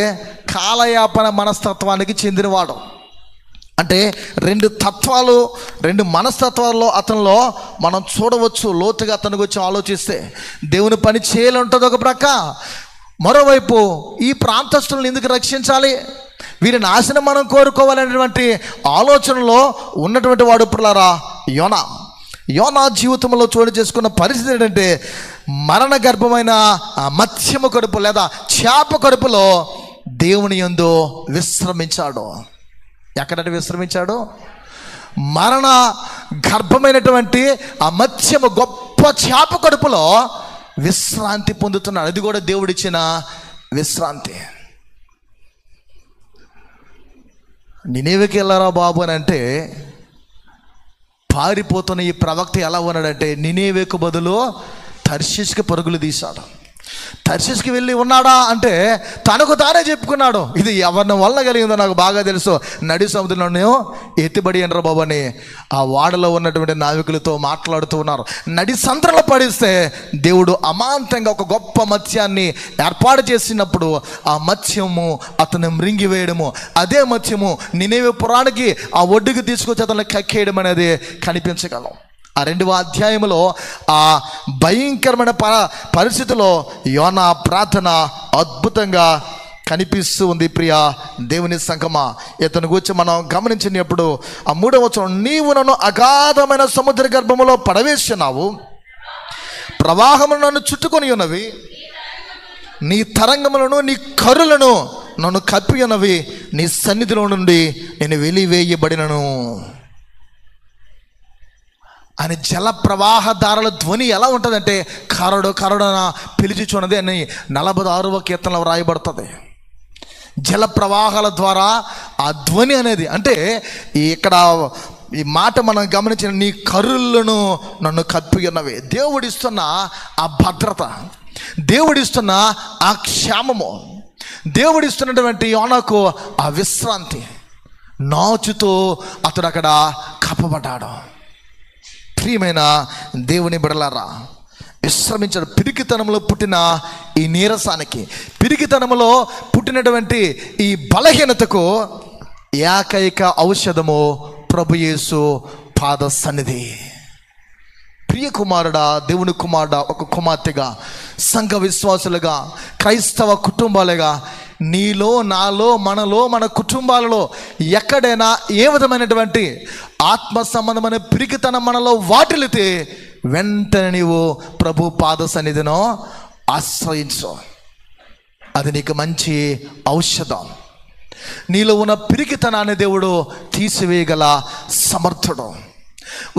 కాలయాపన మనస్తత్వానికి చెందినవాడు. అంటే 2 మనస్తత్వాల్లో అతనిలో మనం చూడవచ్చు. లోతుగా అతని గురించి ఆలోచిస్తే దేవుని పని చేయాలంటుంది ఒక ప్రక్క, మరోవైపు ఈ ప్రాంతస్తులను ఎందుకు రక్షించాలి, వీరి నాశనం మనం కోరుకోవాలనేటువంటి ఆలోచనలో ఉన్నటువంటి వాడు పిల్లరా యోనా జీవితంలో చోటు చేసుకున్న పరిస్థితి ఏంటంటే మరణ గర్భమైన మత్స్యము కడుపు లేదా చేప కడుపులో దేవుని యందు విశ్రమించాడు. ఎక్కడంటే విశ్రమించాడు? మరణ గర్భమైనటువంటి ఆ మత్స్యము గొప్ప చేప కడుపులో విశ్రాంతి పొందుతున్నాడు. అది కూడా దేవుడిచ్చిన విశ్రాంతి. నినేవేకి వెళ్ళారా బాబు అని అంటే, పారిపోతున్న ఈ ప్రవక్త ఎలా ఉన్నాడంటే, నినేవేకు బదులు తర్షీష్కి పరుగులు తీశాడు. తర్షీష్కి వెళ్ళి ఉన్నాడా అంటే తనకు తానే చెప్పుకున్నాడు, ఇది ఎవరిని వల్ల కలిగిందో నాకు బాగా తెలుసు, నడి సముద్రంలో ఎత్తిబడి అనరా బాబు అని ఆ వాడలో ఉన్నటువంటి నావికులతో మాట్లాడుతూ ఉన్నారు. నడి సంద్రంలో పడిస్తే దేవుడు అమాంతంగా ఒక గొప్ప మత్స్యాన్ని ఏర్పాటు చేసినప్పుడు ఆ మత్స్యము అతను మృంగివేయడము, అదే మత్స్యము నినేవే పురానికి ఆ ఒడ్డుకి తీసుకొచ్చి అతను కక్కేయడం అనేది కనిపించగలం. ఆ 2వ అధ్యాయంలో ఆ భయంకరమైన పరిస్థితిలో యోనా ప్రార్థన అద్భుతంగా కనిపిస్తూ ఉంది. ప్రియ దేవుని సంగమా, ఇతని గురించి మనం గమనించినప్పుడు ఆ 3వ వచనం, నీవు నన్ను అగాధమైన సముద్ర గర్భములో పడవేస్తున్నావు, ప్రవాహములు నన్ను చుట్టుకొని ఉన్నవి, నీ తరంగములను నీ కరులను నన్ను కప్పి ఉన్నవి, నీ సన్నిధిలో నుండి నేను వెలివేయబడినను అని. జల ప్రవాహదారుల ధ్వని ఎలా ఉంటుందంటే, కరడు కరడున పిలిచిచున్నది అని 46వ కీర్తనలో వ్రాయబడుతుంది. జల ప్రవాహాల ద్వారా ఆ ధ్వని అనేది, అంటే ఇక్కడ ఈ మాట మనం గమనించిన, నీ కరులను నన్ను కప్పి ఉన్నవి. దేవుడిస్తున్న ఆ భద్రత, దేవుడిస్తున్న ఆ క్షేమము, దేవుడిస్తున్నటువంటి యోనాకు ఆ విశ్రాంతి, నాచుతో అతడు అక్కడ కప్పబడ్డాడు. ప్రియమైన దేవుని బిడలారా, విశ్రమించాడు. పిరికితనంలో పుట్టిన ఈ నీరసానికి, పిరికితనంలో పుట్టినటువంటి ఈ బలహీనతకు ఏకైక ఔషధము ప్రభు యేసు పాద సన్నిధి. ప్రియ కుమారుడా, దేవుని కుమారుడా, ఒక కుమార్తెగా, సంఘ విశ్వాసులుగా, క్రైస్తవ కుటుంబాలుగా, నీలో, నాలో, మనలో, మన కుటుంబాలలో ఎక్కడైనా ఏ విధమైనటువంటి ఆత్మ సంబంధమైన పిరికితనం మనలో వాటిల్లితే వెంటనే నీవు ప్రభు పాద సన్నిధిలో ఆశ్రయించు. అది నీకు మంచి ఔషధం. నీలో ఉన్న పిరికితనాన్ని దేవుడు తీసివేయగల సమర్థుడు.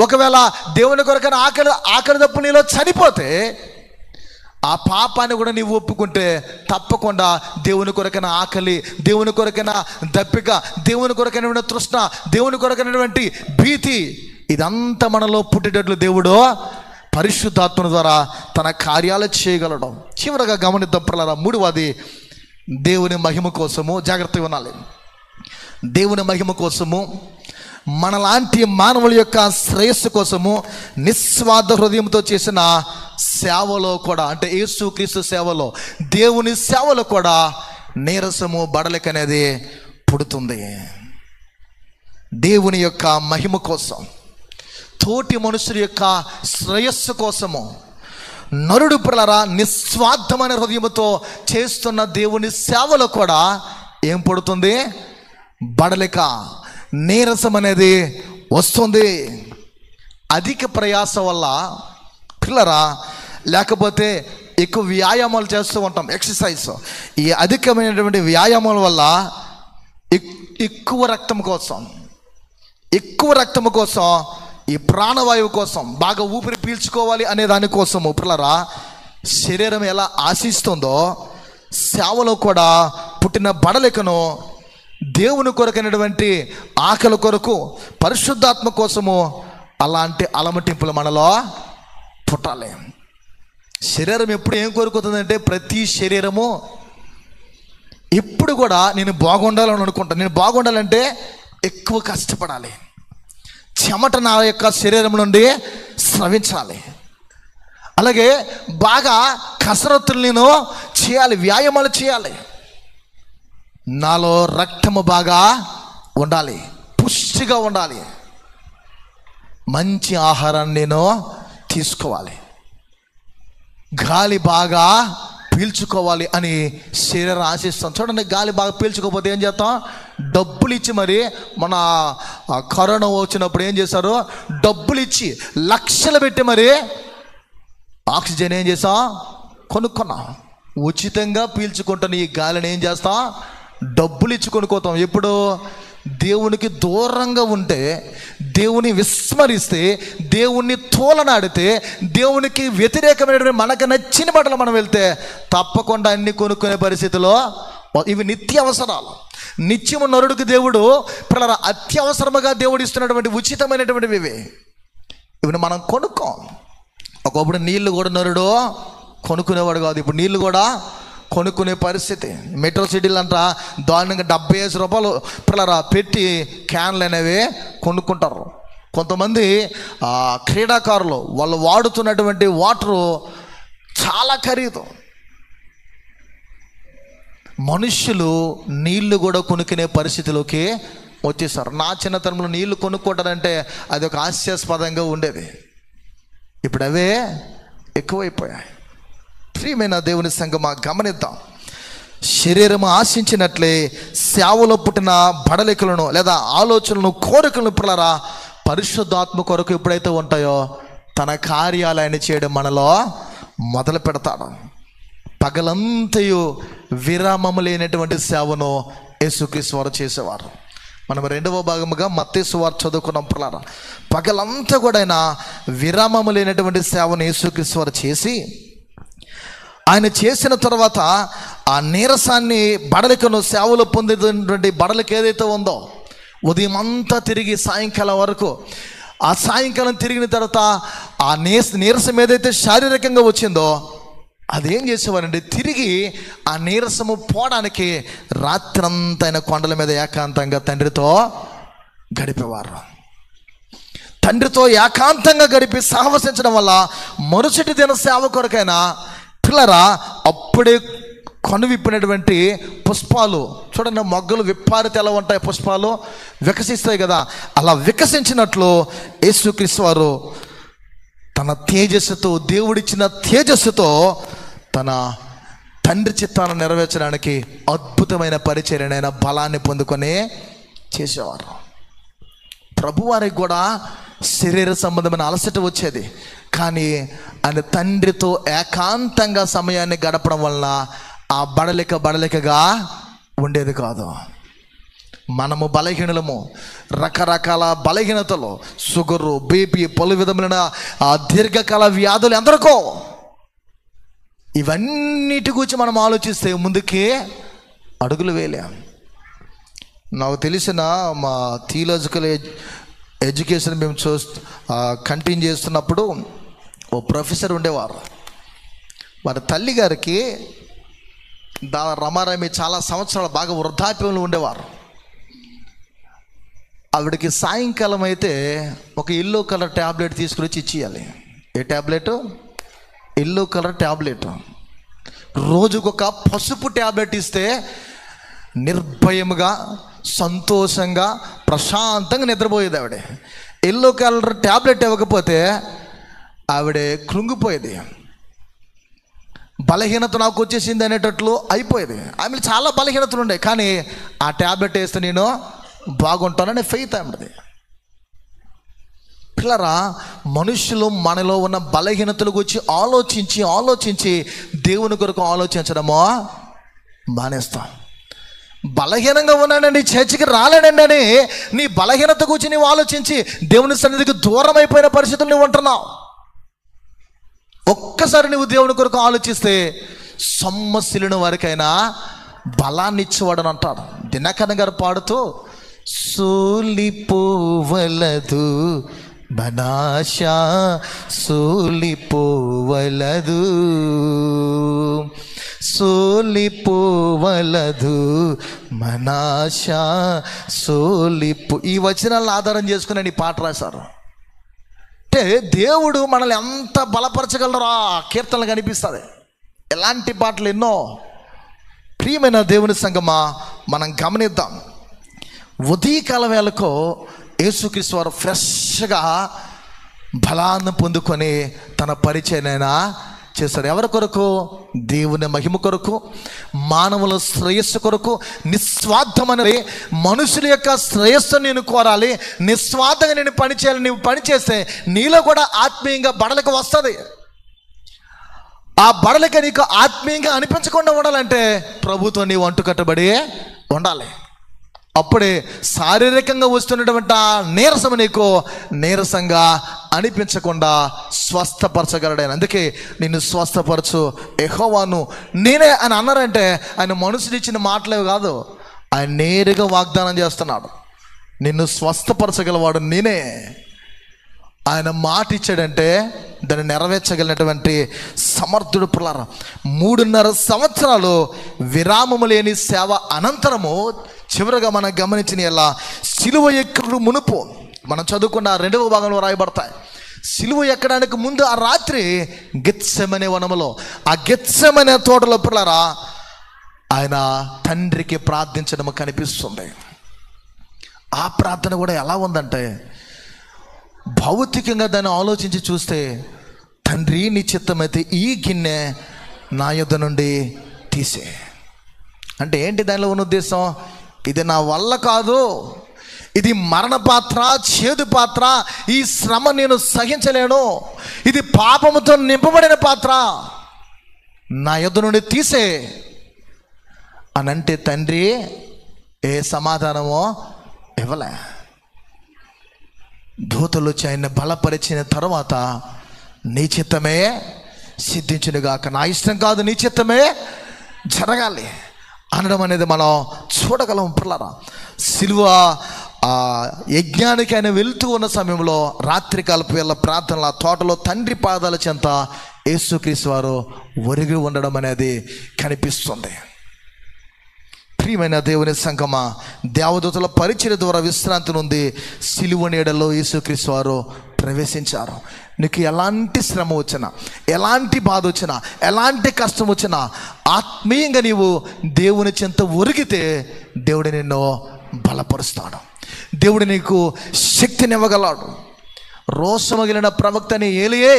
ఒకవేళ దేవుని కొరకైనా ఆకలి దప్పు నీలో చనిపోతే, ఆ పాపాన్ని కూడా నీవు ఒప్పుకుంటే తప్పకుండా దేవుని కొరకైన ఆకలి, దేవుని కొరకైన దప్పిక, దేవుని కొరకైన తృష్ణ, దేవుని కొరకైనటువంటి భీతి, ఇదంతా మనలో పుట్టేటట్లు దేవుడు పరిశుద్ధాత్మ ద్వారా తన కార్యాలు చేయగలడం. చివరగా గమనిద్దాం పిల్లరా, 3వది దేవుని మహిమ కోసము. జాగ్రత్తగా ఉండాలి. దేవుని మహిమ కోసము, మనలాంటి మానవుల యొక్క శ్రేయస్సు కోసము నిస్వార్థ హృదయంతో చేసిన సేవలో కూడా, అంటే యేసుక్రీస్తు సేవలో, దేవుని సేవలో కూడా నీరసము, బడలిక అనేది పుడుతుంది. దేవుని యొక్క మహిమ కోసం, తోటి మనుషుల యొక్క శ్రేయస్సు కోసము నరుడు పిల్లరా నిస్వార్థమైన హృదయముతో చేస్తున్న దేవుని సేవలో కూడా ఏం పుడుతుంది? బడలిక, నీరసం అనేది వస్తుంది. అధిక ప్రయాస వల్ల పిల్లరా, లేకపోతే ఎక్కువ వ్యాయామాలు చేస్తూ ఉంటాం, ఎక్సర్సైజ్. ఈ అధికమైనటువంటి వ్యాయామాల వల్ల ఎక్కువ రక్తం కోసం, ఈ ప్రాణవాయువు కోసం, బాగా ఊపిరి పీల్చుకోవాలి అనే దానికోసము పిల్లరా శరీరం ఎలా ఆశిస్తుందో, సేవలో కూడా పుట్టిన బడలికను దేవుని కొరకైనటువంటి ఆకలి కొరకు, పరిశుద్ధాత్మ కోసము అలాంటి అలమటింపులు మనలో పుట్టాలి. శరీరం ఎప్పుడు ఏం కోరుకుంటుందంటే, ప్రతి శరీరము ఎప్పుడు కూడా నేను బాగుండాలని అనుకుంటాను. నేను బాగుండాలంటే ఎక్కువ కష్టపడాలి, చెమట నా యొక్క శరీరం నుండి స్రవించాలి. అలాగే బాగా కసరత్తులు నేను చేయాలి, వ్యాయామాలు చేయాలి. నాలో రక్తము బాగా ఉండాలి, పుష్టిగా ఉండాలి, మంచి ఆహారాన్ని నేను తీసుకోవాలి, గాలి బాగా పీల్చుకోవాలి అని శరీరం ఆశిస్తాం. చూడండి, గాలి బాగా పీల్చుకోకపోతే ఏం చేస్తాం? డబ్బులు ఇచ్చి, మరి మన కరోనా వచ్చినప్పుడు ఏం చేశారు? డబ్బులు ఇచ్చి లక్షలు పెట్టి మరి ఆక్సిజన్ ఏం చేసాం? కొనుక్కున్నాం. ఉచితంగా పీల్చుకుంటున్న ఈ గాలిని ఏం చేస్తాం? డబ్బులు ఇచ్చి కొనుక్కోతాం. ఎప్పుడు? దేవునికి దూరంగా ఉంటే, దేవుని విస్మరిస్తే, దేవుణ్ణి తోలనాడితే, దేవునికి వ్యతిరేకమైనటువంటి మనకు నచ్చిన బట్టలు మనం వెళ్తే తప్పకుండా అన్ని కొనుక్కునే పరిస్థితిలో ఇవి నిత్య అవసరాలు. నిత్యము నరుడికి దేవుడు పిల్లల అత్యవసరముగా దేవుడు ఇస్తున్నటువంటి ఉచితమైనటువంటివి ఇవి మనం కొనుక్కోం. ఒకప్పుడు నీళ్లు కూడా నరుడు కొనుక్కునేవాడు కాదు, ఇప్పుడు నీళ్లు కూడా కొనుక్కునే పరిస్థితి. మెట్రో సిటీలు అంట దారుణంగా 75 రూపాయలు పిల్లరా పెట్టి క్యాన్లు అనేవి కొనుక్కుంటారు. కొంతమంది క్రీడాకారులు వాళ్ళు వాడుతున్నటువంటి వాటరు చాలా ఖరీదు. మనుష్యులు నీళ్లు కూడా కొనుక్కునే పరిస్థితిలోకి వచ్చేసారు. నా చిన్నతనంలో నీళ్లు కొనుక్కోవటానంటే అది ఒక హాస్యాస్పదంగా ఉండేది. ఇప్పుడు అవే ఎక్కువైపోయాయి. ప్రియమైన దేవుని సంగమా, గమనిద్దాం. శరీరము ఆశించినట్లే సేవలో పుట్టిన బడలికలను లేదా ఆలోచనలను, కోరికలను పిల్లరా పరిశుద్ధాత్మ కొరకు ఎప్పుడైతే ఉంటాయో తన కార్యాలయాన్ని చేయడం మనలో మొదలు పెడతాడు. పగలంతయు విరామము లేనటువంటి సేవను యేసుక్రీస్తు వారు చేసేవారు. మనం 2వ భాగముగా మత్తయి సువార్త చదువుకున్నాం. పిల్లరా పగలంతా కూడా ఆయన విరామము లేనటువంటి సేవను యేసుక్రీస్తు వారు చేసి, ఆయన చేసిన తర్వాత ఆ నీరసాన్ని, బడలికను, సేవలు పొందేటువంటి బడలిక ఏదైతే ఉందో ఉదయం అంతా తిరిగి సాయంకాలం వరకు, ఆ సాయంకాలం తిరిగిన తర్వాత ఆ నీరసం ఏదైతే శారీరకంగా వచ్చిందో అదేం చేసేవారండి, తిరిగి ఆ నీరసము పోవడానికి రాత్రంతా ఆయన కొండల మీద ఏకాంతంగా తండ్రితో గడిపేవారు. తండ్రితో ఏకాంతంగా గడిపి సహవసించడం వల్ల మరుసటి దిన సేవ కొరకైనా పిల్లరా అప్పుడే కనువిప్పినటువంటి పుష్పాలు చూడండి, మొగ్గలు విప్పారితే ఎలా ఉంటాయి, పుష్పాలు వికసిస్తాయి కదా, అలా వికసించినట్లు యేసుక్రీస్తు వారు తన తేజస్సుతో, దేవుడిచ్చిన తేజస్సుతో తన తండ్రి చిత్తాన్ని నెరవేర్చడానికి అద్భుతమైన పరిచర్యనైన బలాన్ని పొందుకొని చేసేవారు. ప్రభువారికి కూడా శరీర సంబంధమైన అలసట వచ్చేది, కానీ ఆయన తండ్రితో ఏకాంతంగా సమయాన్ని గడపడం వలన ఆ బడలికగా ఉండేది కాదు. మనము బలహీనలము, రకరకాల బలహీనతలు, షుగరు, బీపీ, పలు విధములైన దీర్ఘకాల వ్యాధులు ఎందరికో, ఇవన్నిటి గురించి మనం ఆలోచిస్తే ముందుకి అడుగులు వేయలేం. నాకు తెలిసిన మా థియాలజికల్ ఎడ్యుకేషన్ మేము కంటిన్యూ చేస్తున్నప్పుడు ఓ ప్రొఫెసర్ ఉండేవారు. వారి తల్లి గారికి రమారమి చాలా సంవత్సరాలు బాగా వృద్ధాప్యంలో ఉండేవారు. ఆవిడకి సాయంకాలం అయితే ఒక ఎల్లో కలర్ ట్యాబ్లెట్ తీసుకుని వచ్చి ఇచ్చేయాలి. ఏ ట్యాబ్లెట్? Yellow colour tablet. రోజుకొక పసుపు ట్యాబ్లెట్ ఇస్తే నిర్భయముగా, సంతోషంగా, ప్రశాంతంగా నిద్రపోయేది ఆవిడ. ఎల్లో కలర్ ట్యాబ్లెట్ ఇవ్వకపోతే ఆవిడ కృంగిపోయేది. బలహీనత నాకు వచ్చేసింది అనేటట్లు అయిపోయేది. ఆమె చాలా బలహీనతలు ఉండే, కానీ ఆ ట్యాబ్లెట్ వేస్తే నేను బాగుంటాననే ఫెయిత్ ఆమెది. పిల్లరా మనుషులు మనలో ఉన్న బలహీనతల గురించి ఆలోచించి దేవుని కొరకు ఆలోచించడమో మానేస్తాం. బలహీనంగా ఉన్నానండి, చర్చికి రాలేనండి అని నీ బలహీనత గురించి నీవు ఆలోచించి దేవుని సన్నిధికి దూరం అయిపోయిన పరిస్థితులు నువ్వు ఉంటున్నావు. ఒక్కసారి నువ్వు దేవుని కొరకు ఆలోచిస్తే సొమ్మసిలిన వారికైనా బలాన్ని ఇచ్చేవాడని అంటాడు. దినకరన్ గారు పాడుతూ, సోలిపోవలదు బనాశ సోలిపోవలదు, సోలిపోవలదు మనాశ సోలిపో, ఈ వచనాలను ఆధారం చేసుకుని ఈ పాట రాశారు. అంటే దేవుడు మనల్ని ఎంత బలపరచగలరో ఆ కీర్తనలు కనిపిస్తుంది. ఎలాంటి పాటలు ఎన్నో. ప్రియమైన దేవుని సంగమా, మనం గమనిద్దాం. ఉదయకాల వేళకు యేసుక్రీస్తు వారు ఫ్రెష్గా బలాన్ని పొందుకొని తన పరిచయనైనా చేశారు. ఎవరి కొరకు? దేవుని మహిమ కొరకు, మానవుల శ్రేయస్సు కొరకు. నిస్వార్థమనేది మనుషుల యొక్క శ్రేయస్సు నేను కోరాలి, నిస్వార్థంగా నేను పని చేయాలి. నువ్వు పని చేస్తే నీలో కూడా ఆత్మీయంగా బడలిక వస్తుంది. ఆ బడలిక నీకు ఆత్మీయంగా అనిపించకుండా ఉండాలంటే ప్రభుత్వం నీవు అంటుకట్టబడి ఉండాలి. అప్పుడే శారీరకంగా వస్తున్నటువంటి ఆ నీరసం నీకు నీరసంగా అనిపించకుండా స్వస్థపరచగలడు. అందుకే నిన్ను స్వస్థపరచు యెహోవాను నేనే అని అన్నారంటే ఆయన మనసుని ఇచ్చిన మాటలే కాదు, ఆయన నేరుగా వాగ్దానం చేస్తున్నాడు. నిన్ను స్వస్థపరచగలవాడు నేనే. ఆయన మాట ఇచ్చాడంటే దాన్ని నెరవేర్చగలిగినటువంటి సమర్థుడు. పుల్లారా, 3.5 సంవత్సరాలు విరామము లేని సేవ అనంతరము చివరిగా మనం గమనించిన ఎలా సిలువ ఎక్కుడు మునుపు మనం చదువుకున్న 2వ భాగంలో రాయబడతాయి. సిలువ ఎక్కడానికి ముందు ఆ రాత్రి గెత్సెమనే వనములో, ఆ గెత్సెమనే తోటలో పుల్లారా ఆయన తండ్రికి ప్రార్థించడం కనిపిస్తుంది. ఆ ప్రార్థన కూడా ఎలా ఉందంటే, భౌతికంగా దాన్ని ఆలోచించి చూస్తే, తండ్రి నీ చిత్తమైతే ఈ గిన్నె నా యొద్ద నుండి తీసే అంటే ఏంటి దానిలో ఉన్న ఉద్దేశం? ఇది నా వల్ల కాదు, ఇది మరణ పాత్ర, చేదు పాత్ర, ఈ శ్రమ నేను సహించలేను, ఇది పాపముతో నింపబడిన పాత్ర, నా యొద్ద నుండి తీసే అని అంటే తండ్రి ఏ సమాధానమో ఇవ్వలే. దూతలు వచ్చి ఆయన బలపరిచిన తర్వాత నీ చిత్తమే సిద్ధించునుగాక, నా ఇష్టం కాదు నీ చిత్తమే జరగాలి అనడం అనేది మనం చూడగలం. పిల్లరా, సిలువ యజ్ఞానికి ఆయన వెళ్తూ ఉన్న సమయంలో రాత్రికాలపు వేళ ప్రార్థనల తోటలో తండ్రి పాదాల చెంత యేసుక్రీస్తు వారు ఒరిగి ఉండడం అనేది కనిపిస్తుంది. ప్రియమైన దేవుని సంగమా, దేవదూతల పరిచర్య ద్వారా విశ్రాంతి నుండి సిలువ నీడలో యేసుక్రీస్తు వారు ప్రవేశించారు. నీకు ఎలాంటి శ్రమ వచ్చినా, ఎలాంటి బాధ వచ్చినా, ఎలాంటి కష్టం వచ్చినా ఆత్మీయంగా నీవు దేవుని చెంత ఒరిగితే దేవుడు నిన్ను బలపరుస్తాడు, దేవుడు నీకు శక్తినివ్వగలడు. రోషమగిలిన ప్రవక్తని ఏలియే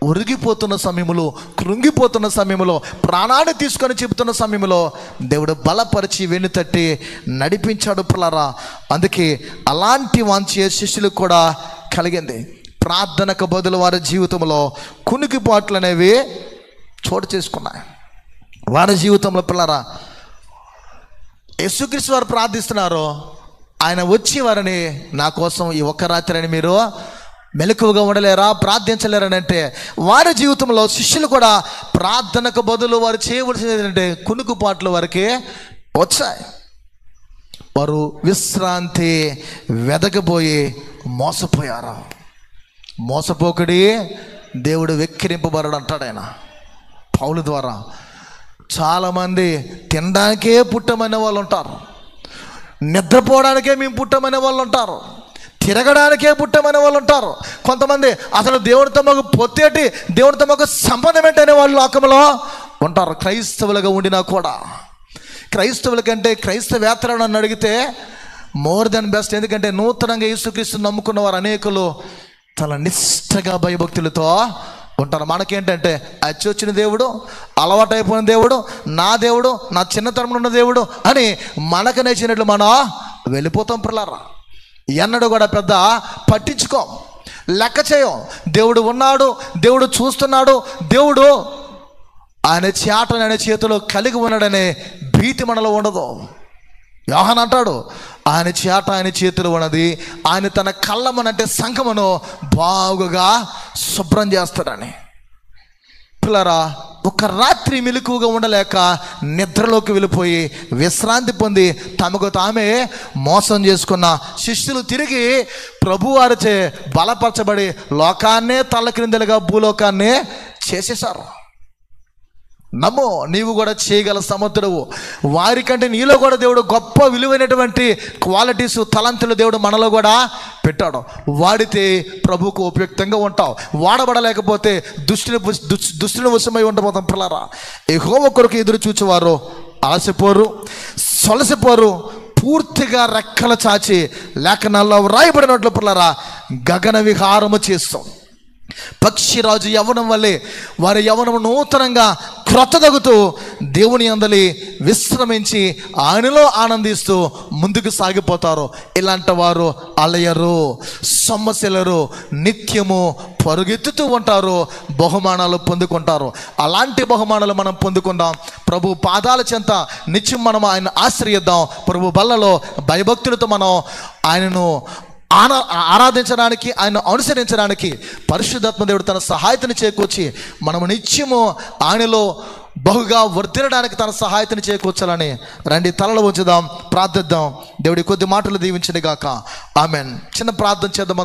ఒరిగిపోతున్న సమయంలో, కృంగిపోతున్న సమయంలో, ప్రాణాన్ని తీసుకొని చెబుతున్న సమయంలో దేవుడు బలపరిచి వెన్నుతట్టి నడిపించాడు. పిల్లరా, అందుకే అలాంటి వాంఛ శిష్యులకు కూడా కలిగింది. ప్రార్థనకు బదులు వారి జీవితంలో కునికిపాట్లు అనేవి చోటు చేసుకున్నాయి. వారి జీవితంలో పిల్లరా, యేసుక్రీస్తు వారు ప్రార్థిస్తున్నారు, ఆయన వచ్చి వారిని నా కోసం ఈ ఒక్క రాత్రి అని మీరు మెలకువగా ఉండలేరా, ప్రార్థించలేరని అంటే వారి జీవితంలో శిష్యులు కూడా ప్రార్థనకు బదులు వారు చేయవలసింది ఏంటంటే కునుకుపాట్లు వారికి వచ్చాయి. వారు విశ్రాంతి వెదకబోయి మోసపోయారు. మోసపోకడి దేవుడు వెక్కిరింపబడడు అంటాడు ఆయన పౌలు ద్వారా. చాలామంది తినడానికే పుట్టమనే వాళ్ళు ఉంటారు, నిద్రపోవడానికే మేము పుట్టమనే వాళ్ళు ఉంటారు, తిరగడానికే పుట్టమనే వాళ్ళు ఉంటారు. కొంతమంది అసలు దేవుడితో మాకు పొత్తేటి, దేవుడితో మాకు సంబంధం ఏంటనే వాళ్ళు లోకంలో ఉంటారు. క్రైస్తవులుగా ఉండినా కూడా, క్రైస్తవుల కంటే క్రైస్తవేత్తలను నన్ను అడిగితే మోర్ దెన్ బెస్ట్. ఎందుకంటే నూతనంగా యేసుక్రీస్తుని నమ్ముకున్న వారు అనేకులు చాలా నిష్ఠగా భయభక్తులతో ఉంటారు. మనకేంటంటే అచ్చి వచ్చిన దేవుడు, అలవాటైపోయిన దేవుడు, నా దేవుడు, నా చిన్నతనంలో ఉన్న దేవుడు అని మనకు నచ్చినట్లు మనం వెళ్ళిపోతాం. పిల్లరా, ఎన్నడూ కూడా పెద్ద పట్టించుకోం, లెక్క చేయం. దేవుడు ఉన్నాడు, దేవుడు చూస్తున్నాడు, దేవుడు ఆయన చేటను ఆయన చేతిలో కలిగి ఉన్నాడనే భీతి మనలో ఉండదు. యోహాను అంటాడు, ఆయన చేట ఆయన చేతిలో ఉన్నది, ఆయన తన కళ్ళమనంటే సంఘమును బాగుగా శుభ్రం చేస్తాడని. పిల్లరా, ఒక రాత్రి మెలకువగా ఉండలేక నిద్రలోకి వెళ్ళిపోయి విశ్రాంతి పొంది తమకు తామే మోసం చేసుకున్న శిష్యులు తిరిగి ప్రభువారిచే బలపరచబడి లోకాన్నే తల్లక్రిందలుగా భూలోకాన్నే చేసేశారు. నమ్ము, నీవు కూడా చేయగల సమర్థుడవు. వారికంటే నీలో కూడా దేవుడు గొప్ప విలువైనటువంటి క్వాలిటీస్, తలంతులు దేవుడు మనలో కూడా పెట్టాడు. వాడితే ప్రభువుకు ఉపయుక్తంగా ఉంటావు, వాడబడలేకపోతే దుష్టుని వశమై ఉండబోతాం. పిల్లరా, యెహోవా కొరకు ఎదురు చూచేవారు అలసిపోరు, సొలసిపోరు, పూర్తిగా రెక్కలు చాచి లేఖనాల్లో వ్రాయబడినట్లు పిల్లరా గగన విహారము చేస్తాం. పక్షిరాజు యవ్వనం వల్లే వారి యవ్వనము నూతనంగా క్రొత్తదగుతూ దేవుని అందలి విశ్రమించి ఆయనలో ఆనందిస్తూ ముందుకు సాగిపోతారు. ఇలాంటి వారు అలయరు, సొమ్మసిల్లరు, నిత్యము పరుగెత్తుతూ ఉంటారు, బహుమానాలు పొందుకుంటారు. అలాంటి బహుమానాలు మనం పొందుకుందాం. ప్రభు పాదాల చెంత నిత్యం మనం ఆయన ఆశ్రయిద్దాం. ప్రభు బల్లలో భయభక్తులతో మనం ఆయనను ఆరాధించడానికి, ఆయన అనుసరించడానికి పరిశుద్ధాత్మ దేవుడు తన సహాయతను చేకూర్చి మనము నిత్యము ఆయనలో బహుగా వర్ధిల్లడానికి తన సహాయతను చేకూర్చాలని రండి తలలో ఉంచుదాం, ప్రార్థిద్దాం. దేవుడి కొద్ది మాటలు దీవించను గాక. ఆమెన్. చిన్న ప్రార్థన చేద్దాం.